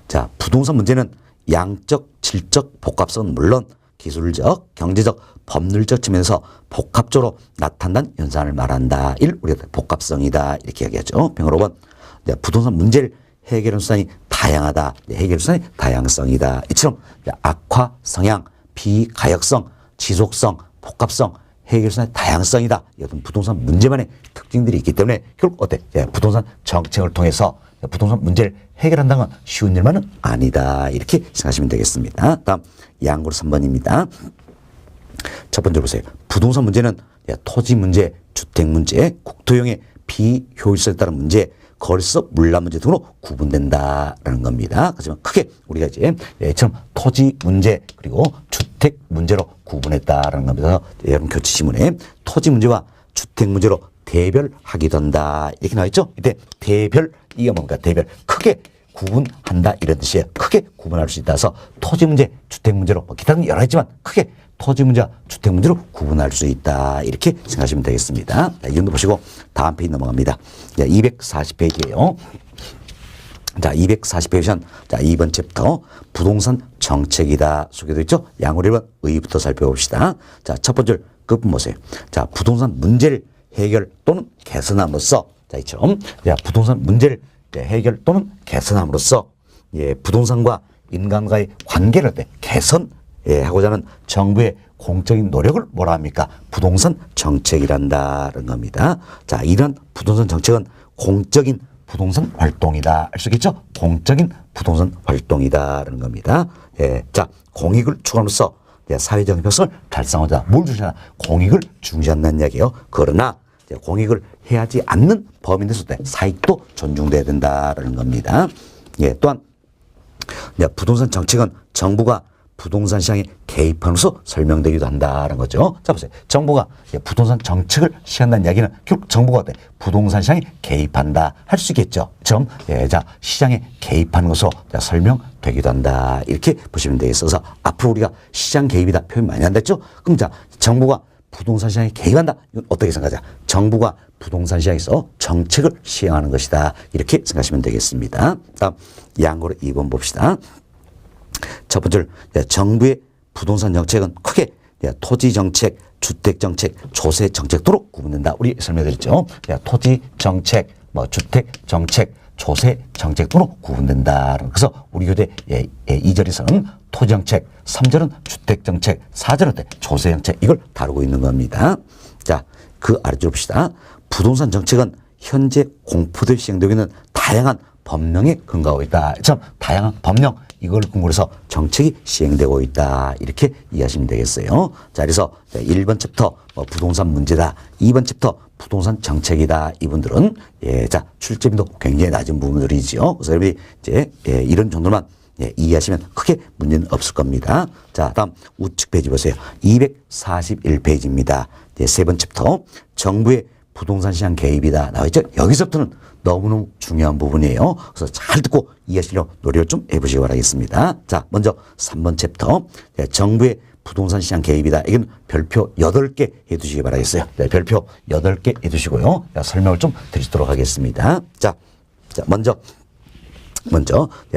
A: 자, 부동산 문제는 양적, 질적, 복합성은 물론 기술적, 경제적, 법률적 측면에서 복합적으로 나타난 현상을 말한다. 1. 우리가 복합성이다. 이렇게 이야기하죠. 병으로 5번. 부동산 문제를 해결하는 수단이 다양하다. 해결 수단이 다양성이다. 이처럼 악화, 성향, 비가역성, 지속성, 복합성, 해결 수단의 다양성이다. 이런 부동산 문제만의 특징들이 있기 때문에 결국 어때? 부동산 정책을 통해서 부동산 문제를 해결한다는 건 쉬운 일만은 아니다. 이렇게 생각하시면 되겠습니다. 다음 양구로 3번입니다. 첫 번째 보세요. 부동산 문제는 토지 문제, 주택 문제, 국토용의 비효율성에 따른 문제, 거래소 물란 문제 등으로 구분된다라는 겁니다. 하지만 크게 우리가 이제 처럼 토지 문제 그리고 주택 문제로 구분했다라는 겁니다. 여러분 교치 지문에 토지 문제와 주택 문제로 대별하기도 한다 이렇게 나와 있죠. 이때 대별 이게 뭡니까? 대별 크게 구분한다 이런 뜻이에요. 크게 구분할 수 있다서 토지 문제, 주택 문제로 기타 등등 여러 가지지만 크게 토지 문제와 주택 문제로 구분할 수 있다 이렇게 생각하시면 되겠습니다. 이 정도 보시고 다음 페이지 넘어갑니다. 240페이지예요. 자, 240페이지 자 2번 챕터 부동산 정책이다 소개되어 있죠. 양으로 1번 의부터 살펴봅시다. 자, 첫 번째 끝부분 보세요. 자, 부동산 문제를 해결 또는 개선함으로써 자, 이처럼 부동산 문제를 해결 또는 개선함으로써 부동산과 인간과의 관계를 개선 하고자 하는 정부의 공적인 노력을 뭐라 합니까? 부동산 정책이란다는 겁니다. 자, 이런 부동산 정책은 공적인 부동산 활동이다. 알 수 있겠죠? 공적인 부동산 활동이다라는 겁니다. 자, 공익을 추구함으로써 사회적 형평성을 달성하자. 뭘 중시하나? 공익을 중시한다는 이야기예요. 그러나 공익을 해야지 않는 범인에서 사익도 존중돼야 된다라는 겁니다. 또한 부동산 정책은 정부가 부동산 시장에 개입함으로써 설명되기도 한다는 거죠. 자, 보세요. 정부가 부동산 정책을 시행한다는 이야기는 결국 정부가 어때? 부동산 시장에 개입한다 할 수 있겠죠. 좀, 자, 시장에 개입하는 것으로 설명되기도 한다. 이렇게 보시면 되겠어서 앞으로 우리가 시장 개입이다 표현 많이 한다 했죠. 그럼 자, 정부가 부동산 시장에 개입한다. 이건 어떻게 생각하자? 정부가 부동산 시장에서 정책을 시행하는 것이다. 이렇게 생각하시면 되겠습니다. 다음 양으로 2번 봅시다. 첫 번째, 정부의 부동산 정책은 크게 토지 정책, 주택 정책, 조세 정책 도로 구분된다. 우리 설명드렸죠. 토지 정책, 주택 정책, 조세 정책 도로 구분된다. 그래서 우리 교재 2절에서는 토지 정책, 3절은 주택 정책, 4절은 조세 정책 이걸 다루고 있는 겁니다. 자, 그 아래쪽으로 봅시다. 부동산 정책은 현재 공포되어 시행되고 있는 다양한 법령에 근거하고 있다. 참 다양한 법령 이걸 근거로 해서 정책이 시행되고 있다. 이렇게 이해하시면 되겠어요. 자, 그래서 1번 챕터 부동산 문제다. 2번 챕터 부동산 정책이다. 이분들은 자, 출제빈도 굉장히 낮은 부분들이지요. 그래서 여러분이 이제 이런 정도만 이해하시면 크게 문제는 없을 겁니다. 자, 다음 우측 페이지 보세요. 241페이지입니다. 세 번째 챕터 정부의 부동산 시장 개입이다 나와있죠. 여기서부터는 너무너무 중요한 부분이에요. 그래서 잘 듣고 이해하시려고 노력을 좀 해보시기 바라겠습니다. 자, 먼저 3번 챕터 정부의 부동산 시장 개입이다. 이건 별표 8개 해두시기 바라겠어요. 별표 8개 해두시고요. 설명을 좀 드리도록 하겠습니다. 자, 먼저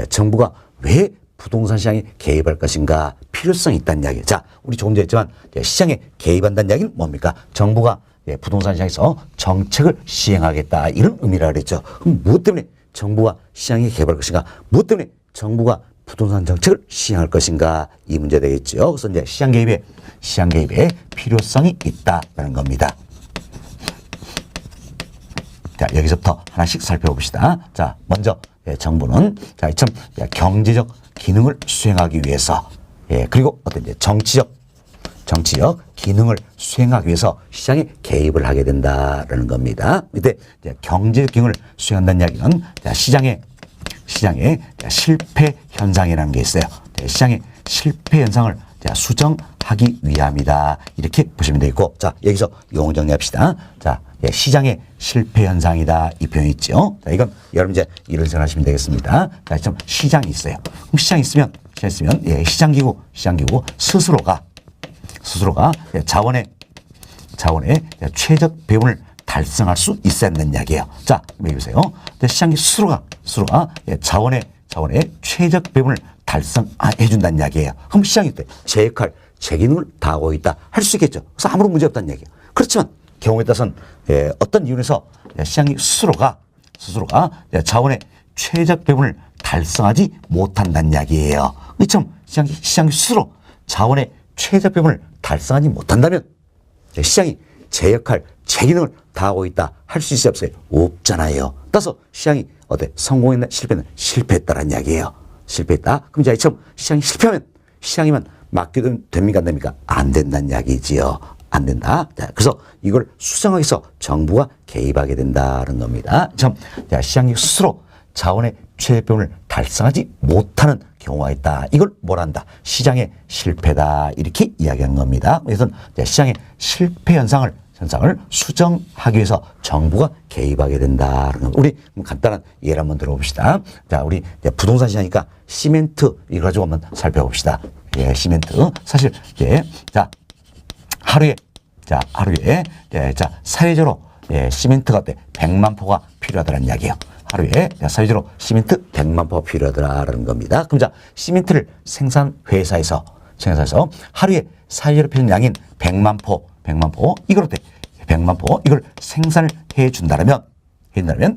A: 정부가 왜 부동산 시장에 개입할 것인가 필요성이 있다는 이야기. 자, 우리 조금 전에 했지만 시장에 개입한다는 이야기는 뭡니까? 정부가 부동산 시장에서 정책을 시행하겠다 이런 의미라 그랬죠. 그럼 무엇 때문에 정부가 시장에 개입할 것인가? 무엇 때문에 정부가 부동산 정책을 시행할 것인가? 이 문제 되겠죠. 그래서 이제 시장 개입에 필요성이 있다라는 겁니다. 자, 여기서부터 하나씩 살펴봅시다. 자, 먼저 정부는 자, 참 경제적 기능을 수행하기 위해서 그리고 어떤 이제 정치적 기능을 수행하기 위해서 시장에 개입을 하게 된다라는 겁니다. 이때 경제적 기능을 수행한다는 이야기는 시장의 실패 현상이라는 게 있어요. 시장의 실패 현상을 수정하기 위함이다. 이렇게 보시면 되겠고, 자, 여기서 용어 정리합시다. 자, 시장의 실패 현상이다. 이 표현이 있죠. 자, 이건 여러분 이제 이런 생각 하시면 되겠습니다. 자, 좀 시장이 있어요. 그럼 시장이 있으면 시장기구 스스로가 자원의 최적 배분을 달성할 수 있어야 한다는 이야기예요. 자, 보세요. 시장기 스스로가 자원의 최적 배분을 달성해 준다는 이야기예요. 그럼 시장이 제 역할, 제 기능을 다하고 있다 할 수 있겠죠. 그래서 아무런 문제 없다는 이야기예요. 그렇지만 경우에 따라서는 어떤 이유에서 시장이 스스로가 스스로가 자원의 최적 배분을 달성하지 못한다는 이야기예요. 이처럼 시장이 스스로 자원의 최적 배분을 달성하지 못한다면 시장이 제 역할, 제 기능을 다하고 있다 할 수 있어요, 없어요? 없잖아요. 따라서 시장이 성공했나 실패했나? 실패했다라는 이야기예요. 실패했다. 그럼 이처럼 시장이 실패하면 시장이만 맡겨도 됩니까, 안 됩니까? 안 된다는 이야기지요. 안 된다. 자, 그래서 이걸 수정하기 위해서 정부가 개입하게 된다는 겁니다. 자, 시장이 스스로 자원의 최적 배분을 달성하지 못하는 경우가 있다. 이걸 뭐라 한다? 시장의 실패다. 이렇게 이야기하는 겁니다. 그래서 시장의 실패 현상을 수정하기 위해서 정부가 개입하게 된다는 겁니다. 우리 간단한 예를 한번 들어봅시다. 자, 우리 부동산 시장이니까 시멘트 이거 가지고 한번 살펴봅시다. 예, 시멘트. 사실 자, 하루에 사회적으로 시멘트가 100만 포가 필요하다는 이야기예요. 하루에 사회적으로 시멘트 100만 포가 필요하다는 겁니다. 그럼 자, 시멘트를 생산 회사에서 하루에 사회적으로 필요한 양인 100만 포 이걸 100만 포 이걸 생산을 해 준다면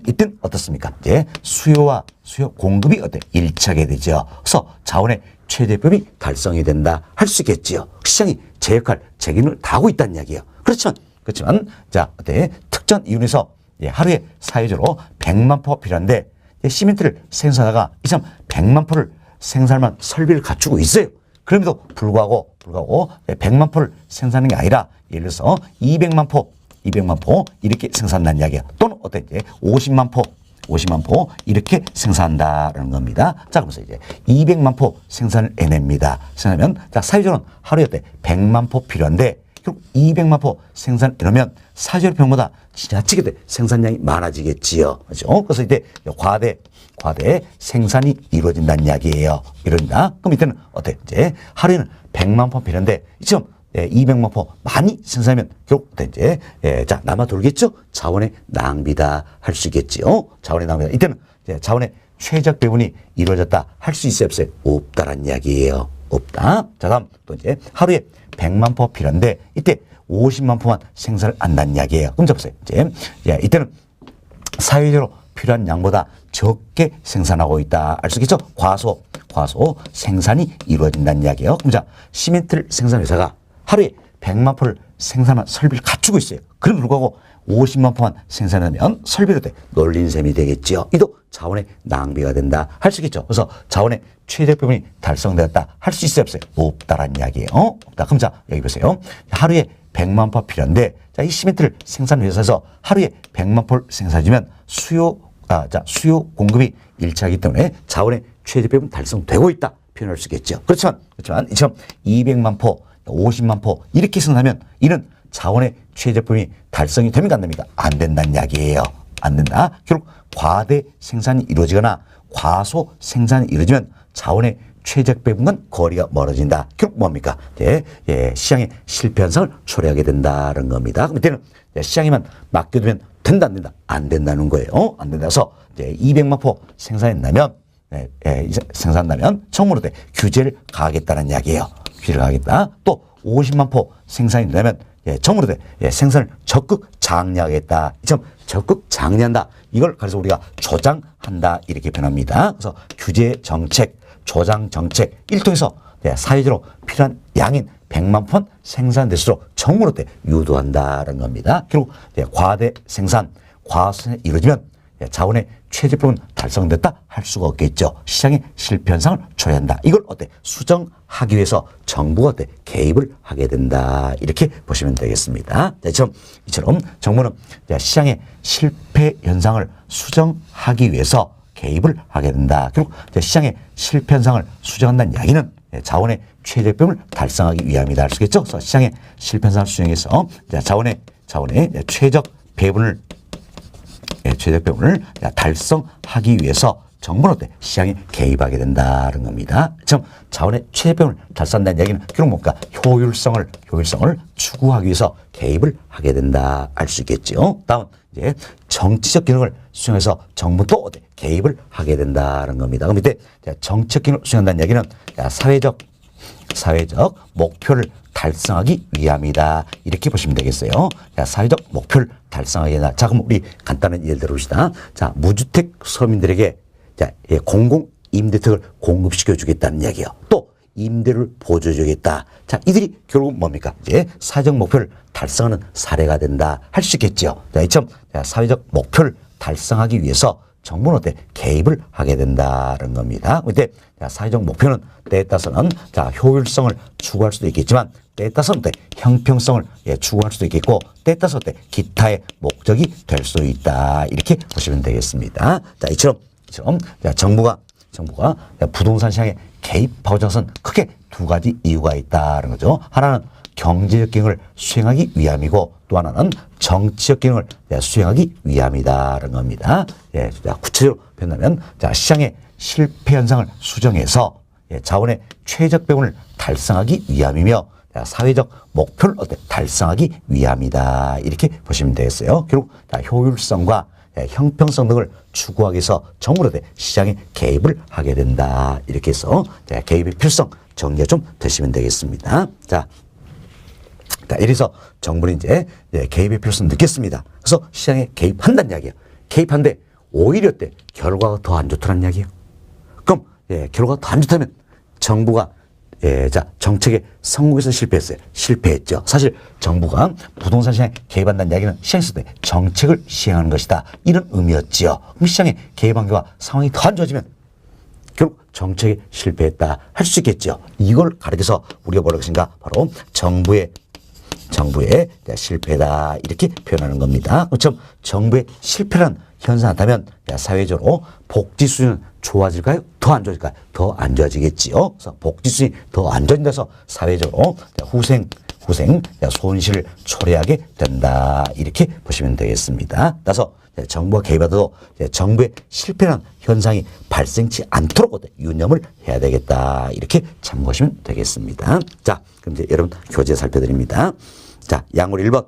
A: 이땐 어떻습니까? 이제 수요 공급이 일치하게 되죠. 그래서 자원의 최대법이 달성이 된다 할 수 있겠지요. 시장이 제 역할, 제 기능을 다하고 있다는 이야기예요. 그렇지만 자, 특정 이윤에서 하루에 사회적으로 100만 포가 필요한데 시멘트를 생산하다가 이참 100만 포를 생산만 설비를 갖추고 있어요. 그럼에도 불구하고 100만 포를 생산하는 게 아니라 예를 들어서 200만 포 이렇게 생산한다는 이야기야. 또는 50만 포 이렇게 생산한다라는 겁니다. 자, 그러면서 이제 200만 포 생산을 해냅니다. 생산하면 자, 사회적으로는 하루에 100만 포 필요한데 결국 200만 포 생산을 해놓으면 사회적 병보다 지나치게 생산량이 많아지겠지요. 그렇죠? 그래서 이때 과대 생산이 이루어진다는 이야기예요. 이런다. 그럼 이때는 이제 하루에는 100만 포 필요한데 지금 200만 포 많이 생산하면 결국 이제 자, 남아 돌겠죠? 자원의 낭비다 할 수 있겠지요. 자원의 낭비다. 이때는 자원의 최적 배분이 이루어졌다 할 수 있어요, 없어요? 없다라는 이야기예요. 없다. 자, 다음 또 이제 하루에 100만 포 필요한데 이때 50만 포만 생산을 한다는 이야기예요. 그럼 보세요. 이제 이때는 사회적으로 필요한 양보다 적게 생산하고 있다 알 수 있겠죠? 과소 생산이 이루어진다는 이야기예요. 그럼 자, 시멘트를 생산 회사가 하루에 100만 포를 생산한 설비를 갖추고 있어요. 그럼 불구하고 50만 포만 생산하면 설비로 놀린 셈이 되겠지요. 이도 자원의 낭비가 된다 할 수 있겠죠. 그래서 자원의 최적 배분이 달성되었다 할 수 있어요, 없어요? 없다라는 이야기예요. 없다. 그럼 자, 여기 보세요. 하루에 100만 포 필요한데 자, 이 시멘트를 생산 회사에서 하루에 100만 포를 생산하면 수요 공급이 일치하기 때문에 자원의 최적 배분 달성되고 있다 표현할 수 있겠죠. 그렇지만 이처럼 200만 포 50만 포 이렇게 생산하면 이는 자원의 최적 배분이 달성이 됩니까, 안 됩니까? 안 된다는 이야기예요. 안 된다. 결국 과대 생산이 이루어지거나 과소 생산이 이루어지면 자원의 최적 배분과는 거리가 멀어진다. 결국 뭡니까? 시장의 실패 현상을 초래하게 된다는 겁니다. 그럼 이때는 시장에만 맡겨두면 된다, 안 된다? 안 된다는 거예요. 안 된다서 200만 포 생산한다면 정부로 규제를 가하겠다는 이야기예요. 규제를 가하겠다. 또 50만 포 생산이 된다면 정부로 생산을 적극 장려하겠다. 적극 장려한다. 이걸 그래서 우리가 조장한다 이렇게 표현합니다. 그래서 규제 정책, 조장 정책 일통해서 사회적으로 필요한 양인 100만 폰 생산될수록 정부로 유도한다는 겁니다. 결국 과대 생산, 과소생산이 이루어지면 자원의 최적 배분 달성됐다 할 수가 없겠죠. 시장의 실패 현상을 초래한다. 이걸 수정하기 위해서 정부가 개입을 하게 된다. 이렇게 보시면 되겠습니다. 이처럼 정부는 시장의 실패 현상을 수정하기 위해서 개입을 하게 된다. 결국 시장의 실패 현상을 수정한다는 이야기는 자원의 최적 배분을 달성하기 위함이다 할 수 있겠죠. 그래서 시장의 실패 현상을 수정해서 자원의 최적 배분을 달성하기 위해서 정부는 시장에 개입하게 된다는 겁니다. 자원의 최적 배분을 달성한다는 얘기는 결국 뭔가 효율성을 추구하기 위해서 개입을 하게 된다 알 수 있겠죠. 다음 이제 정치적 기능을 수행해서 정부도 개입을 하게 된다는 겁니다. 그럼 이때 정치적 기능을 수행한다는 얘기는 사회적 목표를 달성하기 위함이다. 이렇게 보시면 되겠어요. 자, 사회적 목표를 달성하기 위함. 자, 그럼 우리 간단한 예를 들어봅시다. 자, 무주택 서민들에게 자, 공공 임대택을 공급시켜 주겠다는 이야기예요. 또 임대를 보조해 주겠다. 자, 이들이 결국 뭡니까? 이제 사회적 목표를 달성하는 사례가 된다. 할 수 있겠죠. 자, 이처럼 사회적 목표를 달성하기 위해서 정부는 어때? 개입을 하게 된다는 겁니다. 근데 사회적 목표는 때에 따라서는 자, 효율성을 추구할 수도 있겠지만 때에 따라서는 어때? 형평성을 추구할 수도 있겠고 때에 따라서 어때? 기타의 목적이 될 수 있다. 이렇게 보시면 되겠습니다. 자, 이처럼 자, 정부가 부동산 시장에 개입하고자 해서는 크게 두 가지 이유가 있다는 거죠. 하나는 경제적 기능을 수행하기 위함이고 또 하나는 정치적 기능을 수행하기 위함이다라는 겁니다. 예, 자, 구체적으로 표현하면 자, 시장의 실패 현상을 수정해서 자원의 최적 배분을 달성하기 위함이며 자, 사회적 목표를 달성하기 위함이다. 이렇게 보시면 되겠어요. 결국 자, 효율성과 형평성 등을 추구하기 위해서 정부로 시장에 개입을 하게 된다. 이렇게 해서 개입의 필요성 정리가 좀 되시면 되겠습니다. 자, 이래서 정부는 이제 개입의 필요성 느꼈습니다. 그래서 시장에 개입한다는 이야기예요. 개입한데 오히려 결과가 더 안 좋다는 이야기예요. 그럼 결과가 더 안 좋다면 정부가 자, 정책에 성공해서 실패했죠. 사실 정부가 부동산 시장에 개입한다는 이야기는 시장에서 정책을 시행하는 것이다. 이런 의미였지요. 그럼 시장에 개입한 결과 상황이 더 안 좋아지면 결국 정책에 실패했다 할 수 있겠죠. 이걸 가리켜서 우리가 뭐라고 것인가? 바로 정부의 실패다 이렇게 표현하는 겁니다. 그렇죠? 정부의 실패란 현상이 나타나면 사회적으로 복지 수준은 좋아질까요? 더 안 좋아질까요? 더 안 좋아지겠지요. 그래서 복지 수준이 더 안 좋아진다서 사회적으로 후생 손실을 초래하게 된다. 이렇게 보시면 되겠습니다. 따라서 정부가 개입하더라도 정부의 실패란 현상이 발생치 않도록 유념을 해야 되겠다. 이렇게 참고하시면 되겠습니다. 자, 그럼 이제 여러분 교재 살펴드립니다. 자, 양으로 1번.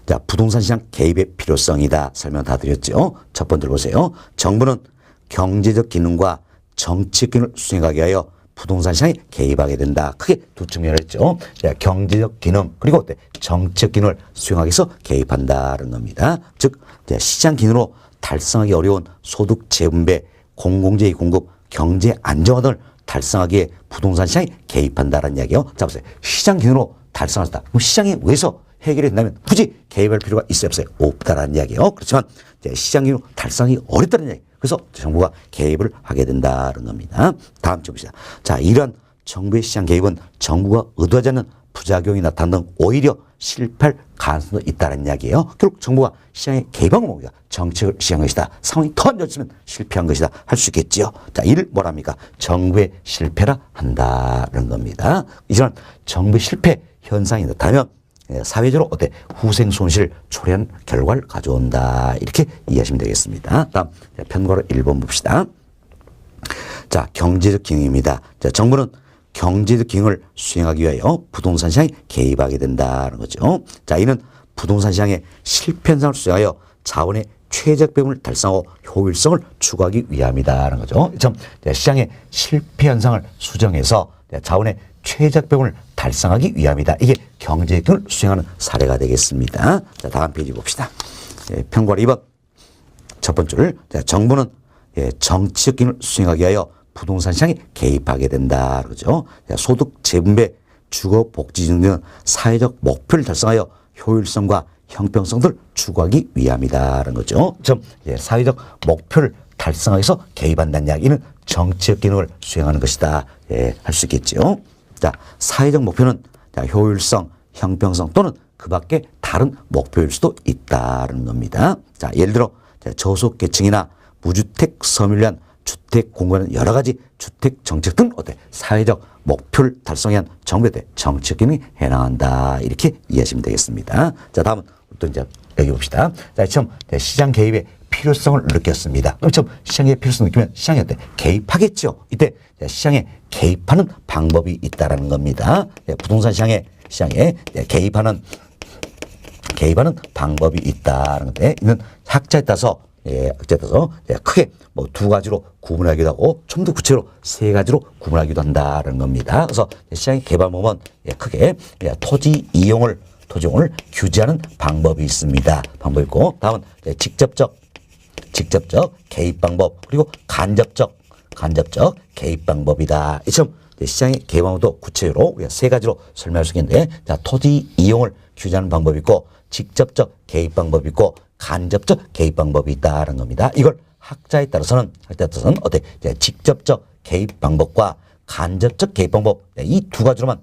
A: 자, 부동산 시장 개입의 필요성이다. 설명 다 드렸죠. 첫 번째로 보세요. 정부는 경제적 기능과 정치적 기능을 수행하기 위하여 부동산 시장에 개입하게 된다. 크게 두 측면을 했죠. 자, 경제적 기능 그리고 정치적 기능을 수행하기 위해서 개입한다는 겁니다. 즉 시장 기능으로 달성하기 어려운 소득 재분배, 공공재의 공급, 경제 안정화 등을 달성하기에 부동산 시장에 개입한다는 이야기예요. 자, 보세요. 시장 기능으로 달성한다. 그럼 시장에 의해서 해결이 된다면 굳이 개입할 필요가 있어요, 없어요? 없다라는 이야기예요. 그렇지만 시장 기능 달성이 어렵다는 이야기. 그래서 정부가 개입을 하게 된다는 겁니다. 다음 주 봅시다. 자, 이러한 정부의 시장 개입은 정부가 의도하지 않는 부작용이 나타나는 등 오히려 실패할 가능성도 있다는 이야기예요. 결국 정부가 시장에 개입한 뭡니까? 정책을 시행한 것이다. 상황이 더 안 좋아지면 실패한 것이다. 할 수 있겠지요. 자, 이를 뭐랍니까? 정부의 실패라 한다는 겁니다. 이런 정부의 실패 현상이 나타나면 사회적으로 후생 손실 초래한 결과를 가져온다. 이렇게 이해하시면 되겠습니다. 다음 편과로 1번 봅시다. 자, 경제적 기능입니다. 자, 정부는 경제적 기능을 수행하기 위하여 부동산 시장에 개입하게 된다는 거죠. 자, 이는 부동산 시장의 실패 현상을 수행하여 자원의 최적 배분을 달성하고 효율성을 추구하기 위함이다라는 거죠. 시장의 실패 현상을 수정해서 자원의 최적 배분을 달성하기 위함이다. 이게 경제적 기능을 수행하는 사례가 되겠습니다. 자, 다음 페이지 봅시다. 편과로 2번 첫 번째를 정부는 정치적 기능을 수행하기 위하여 부동산 시장에 개입하게 된다. 그러죠. 소득 재분배, 주거 복지 등은 사회적 목표를 달성하여 효율성과 형평성을 추구하기 위함이다라는 거죠. 사회적 목표를 달성하기 위해서 개입한다는 이야기는 정치적 기능을 수행하는 것이다. 할 수 있겠죠. 자, 사회적 목표는 효율성, 형평성 또는 그 밖에 다른 목표일 수도 있다는 겁니다. 자, 예를 들어 저소득계층이나 무주택 서민을 위한 주택 공급하는 여러 가지 주택 정책 등 사회적 목표를 달성하기 위한 정부의 정책 기능이 해당한다. 이렇게 이해하시면 되겠습니다. 자, 다음은 또 이제 여기 봅시다. 자, 처음 시장 개입의 필요성을 느꼈습니다. 그럼 시장의 필요성을 느끼면 시장에 개입하겠죠. 이때 시장에 개입하는 방법이 있다라는 겁니다. 부동산 시장에 개입하는 방법이 있다는 건데, 이는 학자에 따라서 어쨌든 크게 뭐 두 가지로 구분하기도 하고 좀 더 구체로 세 가지로 구분하기도 한다는 겁니다. 그래서 시장의 개발법은 크게 토지 이용을 규제하는 방법이 있습니다. 방법이 있고 다음은 직접적 개입 방법 그리고 간접적 개입 방법이다. 이처럼 시장의 개방도 구체적으로 우리가 세 가지로 설명할 수 있는데 자, 토지 이용을 규제하는 방법이 있고 직접적 개입 방법이 있고 간접적 개입 방법이 있다는 겁니다. 이걸 학자에 따라서는 어때? 직접적 개입 방법과 간접적 개입 방법 이 두 가지로만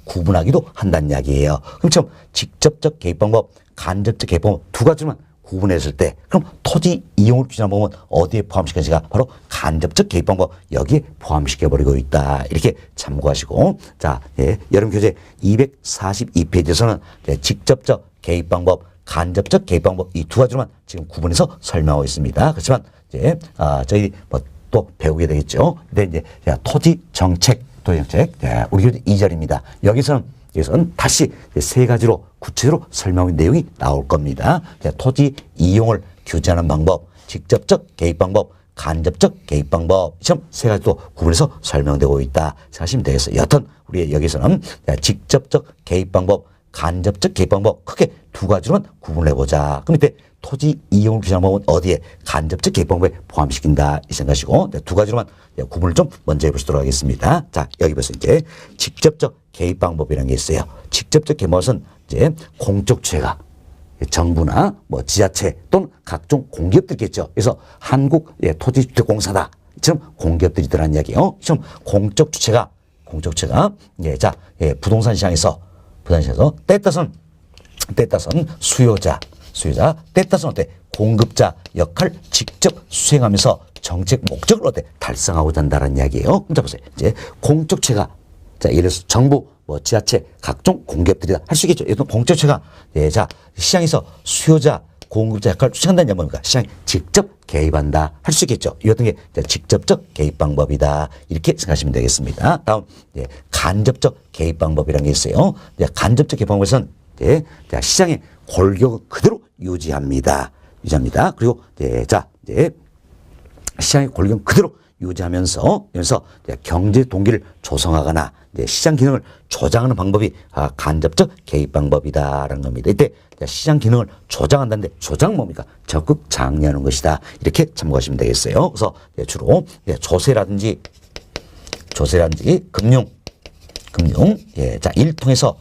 A: 구분하기도 한다는 이야기예요. 그럼 지금 직접적 개입 방법, 간접적 개입 방법 두 가지로만 구분했을 때 그럼 토지 이용을 규제하는 방법은 어디에 포함시키는지가 바로 간접적 개입 방법 여기에 포함시켜버리고 있다. 이렇게 참고하시고 자 여름 교재 242페이지에서는 직접적 개입 방법, 간접적 개입 방법 이 두 가지로만 지금 구분해서 설명하고 있습니다. 그렇지만 이제 저희 뭐 또 배우게 되겠죠. 근데 이제 토지 정책 우리 교재 2절입니다. 여기서는 다시 세 가지로 구체적으로 설명의 내용이 나올 겁니다. 토지 이용을 규제하는 방법, 직접적 개입 방법, 간접적 개입 방법 세 가지도 구분해서 설명되고 있다 생각하시면 되겠어요. 여튼 우리 여기서는 직접적 개입 방법, 간접적 개입 방법 크게 두 가지로만 구분을 해보자. 그럼 이때 토지 이용을 규제하는 방법은 어디에 간접적 개입 방법에 포함시킨다 이 생각하시고 두 가지로만 구분을 좀 먼저 해보시도록 하겠습니다. 자 여기 보세요. 이제 직접적 개입 방법이라는 게 있어요. 직접적 개입 방법은 이제 공적 주체가 정부나 뭐 지자체 또는 각종 공기업들이겠죠. 그래서 한국토지주택공사다. 이처럼 공기업들이 들어간 이야기예요. 지금 공적 주체가 부동산 시장에서 때에 따라서는 수요자 때에 따라서는 공급자 역할 직접 수행하면서 정책 목적을 달성하고자 한다는 이야기예요. 자 보세요. 이제 공적 주체가 예를 들어서 정부, 뭐 지자체, 각종 공기업들이다 할 수 있겠죠. 예를 들어 공적 주체가 시장에서 수요자, 공급자 역할을 수행한다는 게 뭡니까? 시장에 직접 개입한다 할 수 있겠죠. 이 같은 게 직접적 개입 방법이다 이렇게 생각하시면 되겠습니다. 다음 간접적 개입 방법이라는 게 있어요. 간접적 개입 방법에서는 시장의 골격을 그대로 유지합니다. 그리고 시장의 골격을 그대로 유지하면서 경제 동기를 조성하거나 시장 기능을 조장하는 방법이 간접적 개입 방법이다라는 겁니다. 이때 시장 기능을 조장한다는데 조장은 뭡니까? 적극 장려하는 것이다. 이렇게 참고하시면 되겠어요. 그래서 주로 조세라든지 금융 이를 통해서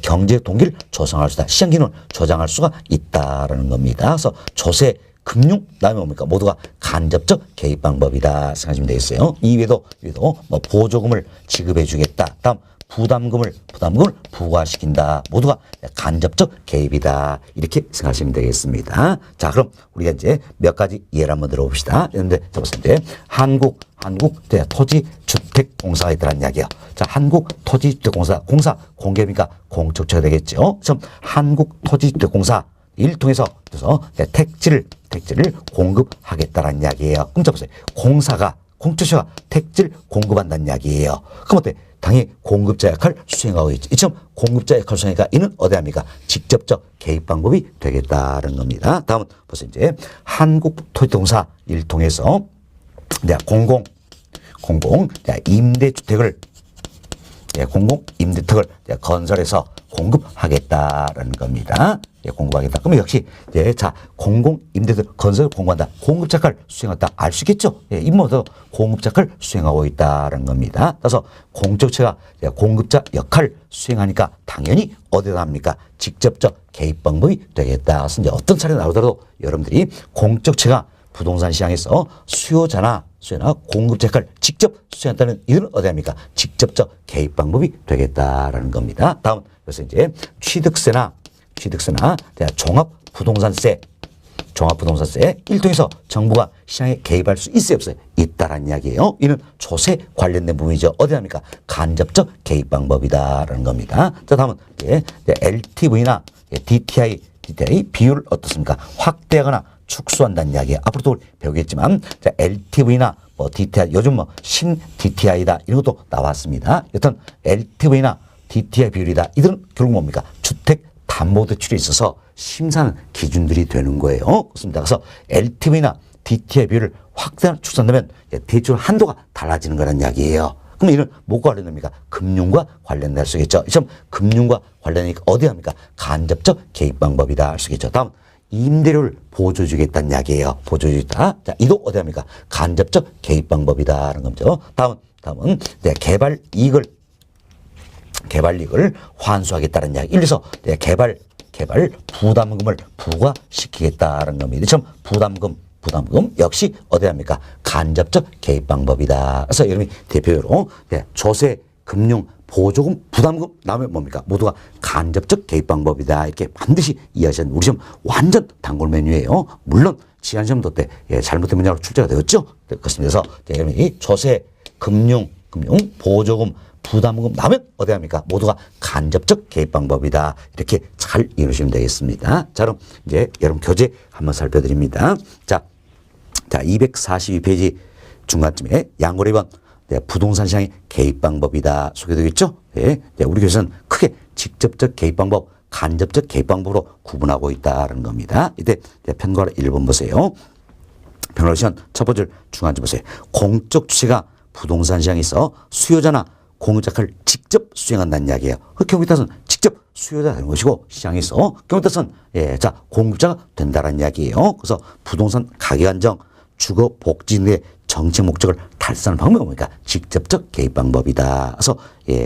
A: 경제 동기를 조성할 수다. 시장 기능을 조장할 수가 있다라는 겁니다. 그래서 조세, 금융, 그다음에 뭡니까? 모두가 간접적 개입 방법이다 생각하시면 되겠어요. 이외에도 뭐 보조금을 지급해 주겠다. 다음 부담금을 부과시킨다. 모두가 간접적 개입이다. 이렇게 생각하시면 되겠습니다. 자, 그럼 우리가 이제 몇 가지 예를 한번 들어봅시다. 그런데 이제 한국 토지주택공사가 있다는 이야기예요. 자, 한국토지주택공사 공기업이니까 공적체가 되겠죠. 그럼 한국토지주택공사 이를 통해서 택지를 공급하겠다는 이야기예요. 그럼 보세요. 공적체가 택지를 공급한다는 이야기예요. 그럼 어때? 당연히 공급자 역할을 수행하고 있죠. 이처럼 공급자 역할을 수행하니까 이는 어디 합니까? 직접적 개입 방법이 되겠다는 겁니다. 다음은 보세요. 이제 한국토지공사 를 통해서 공공 임대주택을 건설해서 공급하겠다라는 겁니다. 공급하겠다. 그러면 역시 공공 임대주택 건설 공급한다. 공급자 역할을 수행한다. 알 수 있겠죠. 임모도 공급자 역할을 수행하고 있다는 겁니다. 따라서 공적체가 공급자 역할을 수행하니까 당연히 어디다 합니까? 직접적 개입 방법이 되겠다. 그래서 이제 어떤 차례 나오더라도 여러분들이 공적체가 부동산 시장에서 수요자나 공급자 역할을 직접 수행한다는 이들은 어디 합니까? 직접적 개입 방법이 되겠다라는 겁니다. 다음 그래서 이제 취득세나 종합부동산세 일 통해서 정부가 시장에 개입할 수 있어요, 없어요? 있다라는 이야기예요. 이는 조세 관련된 부분이죠. 어디 합니까? 간접적 개입 방법이다라는 겁니다. 자, 다음은 LTV나 DTI 비율을 어떻습니까? 확대하거나 축소한다는 이야기예요. 앞으로도 배우겠지만 LTV나 DTI 요즘 신 DTI다 이런 것도 나왔습니다. 여튼 LTV나 DTI 비율이다. 이들은 결국 뭡니까? 주택 담보대출에 있어서 심사하는 기준들이 되는 거예요. 그렇습니다. 그래서 LTV나 DTI 비율을 확대하는 축소한다면 대출 한도가 달라지는 거란 이야기예요. 그럼 이는 뭐가 관련됩니까? 금융과 관련된 할 수 있겠죠. 이점 금융과 관련되니까 어디 합니까? 간접적 개입 방법이다 할 수 있겠죠. 다음 임대료를 보조주겠다는 이야기예요. 보조주겠다. 자, 이도 어디 합니까? 간접적 개입 방법이다라는 거죠. 다음은 개발 이익을 환수하겠다는 이야기. 이래서 개발 부담금을 부과시키겠다는 겁니다. 이처럼 부담금 역시 어디 합니까? 간접적 개입 방법이다. 그래서 이름이 대표로 조세, 금융, 보조금, 부담금 나오면 뭡니까? 모두가 간접적 개입 방법이다. 이렇게 반드시 이해하셔야 됩니다. 우리 시험 완전 단골 메뉴예요. 물론 지난 시험도 때 잘못된 문제로 출제가 되었죠. 그렇습니다. 그래서 이름이 조세, 금융, 보조금, 부담금 나오면 어디 합니까? 모두가 간접적 개입 방법이다. 이렇게 잘 이해하시면 되겠습니다. 자, 그럼 이제 여러분 교재 한번 살펴드립니다. 자, 242페이지 중간쯤에 양고래 2번 부동산 시장의 개입 방법이다 소개되겠죠? 우리 교재는 크게 직접적 개입 방법, 간접적 개입 방법으로 구분하고 있다는 겁니다. 이때 편과 1번 보세요. 편과 시간 첫 번째 중간쯤 보세요. 공적 주체가 부동산 시장에 있어 수요자나 공유자 역할을 직접 수행한다는 이야기예요. 그 경우에 따라서는 직접 수요자가 되는 것이고 시장에서 경우에 따라서는 공급자가 된다는 이야기예요. 그래서 부동산 가격 안정, 주거 복지 등의 정책 목적을 달성하는 방법이 뭡니까? 직접적 개입 방법이다. 그래서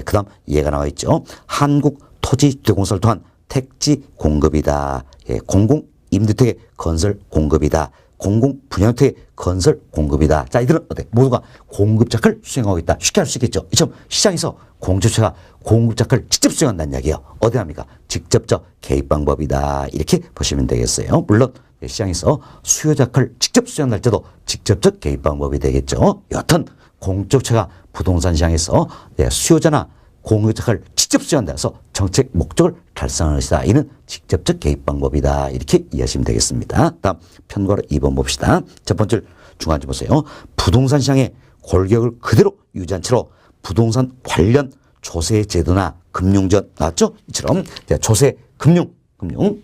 A: 그다음 예가 나와 있죠. 한국토지주택공사를 통한 택지 공급이다. 공공 임대택의 건설 공급이다. 공공 분양택의 건설 공급이다. 자, 이들은 모두가 공급자 역할을 수행하고 있다. 쉽게 할 수 있겠죠. 이처럼 시장에서 공급자가 공급자 역할을 직접 수행한다는 이야기예요. 어디 합니까? 직접적 개입 방법이다. 이렇게 보시면 되겠어요. 물론 시장에서 수요자 역할을 직접 수행할 때도 직접적 개입 방법이 되겠죠. 여튼 공급자가 부동산 시장에서 수요자나 공유자 역할을 직접 수행한다 해서 정책 목적을 달성하는 것이다. 이는 직접적 개입 방법이다. 이렇게 이해하시면 되겠습니다. 다음 편과로 2번 봅시다. 첫 번째 중간쯤 보세요. 부동산 시장의 골격을 그대로 유지한 채로 부동산 관련 조세 제도나 금융전 나왔죠? 이처럼 조세, 금융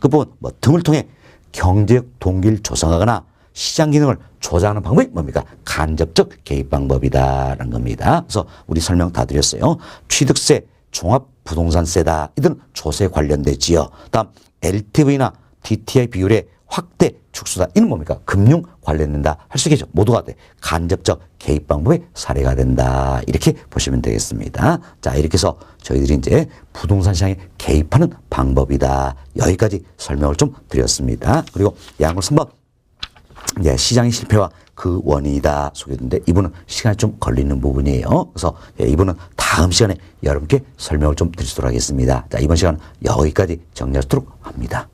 A: 그 부분 등을 통해 경제적 동기를 조성하거나 시장 기능을 조작하는 방법이 뭡니까? 간접적 개입 방법이다라는 겁니다. 그래서 우리 설명 다 드렸어요. 취득세, 종합부동산세다. 이들은 조세 관련되지요. 다음 LTV나 DTI 비율의 확대 축소다. 이는 뭡니까? 금융 관련된다. 할 수 있겠죠. 모두가 간접적 개입 방법의 사례가 된다. 이렇게 보시면 되겠습니다. 자, 이렇게 해서 저희들이 이제 부동산 시장에 개입하는 방법이다. 여기까지 설명을 좀 드렸습니다. 그리고 양골 3번 시장의 실패와 그 원인이다 소개했는데 이분은 시간이 좀 걸리는 부분이에요. 그래서 이분은 다음 시간에 여러분께 설명을 좀 드리도록 하겠습니다. 자, 이번 시간은 여기까지 정리하도록 합니다.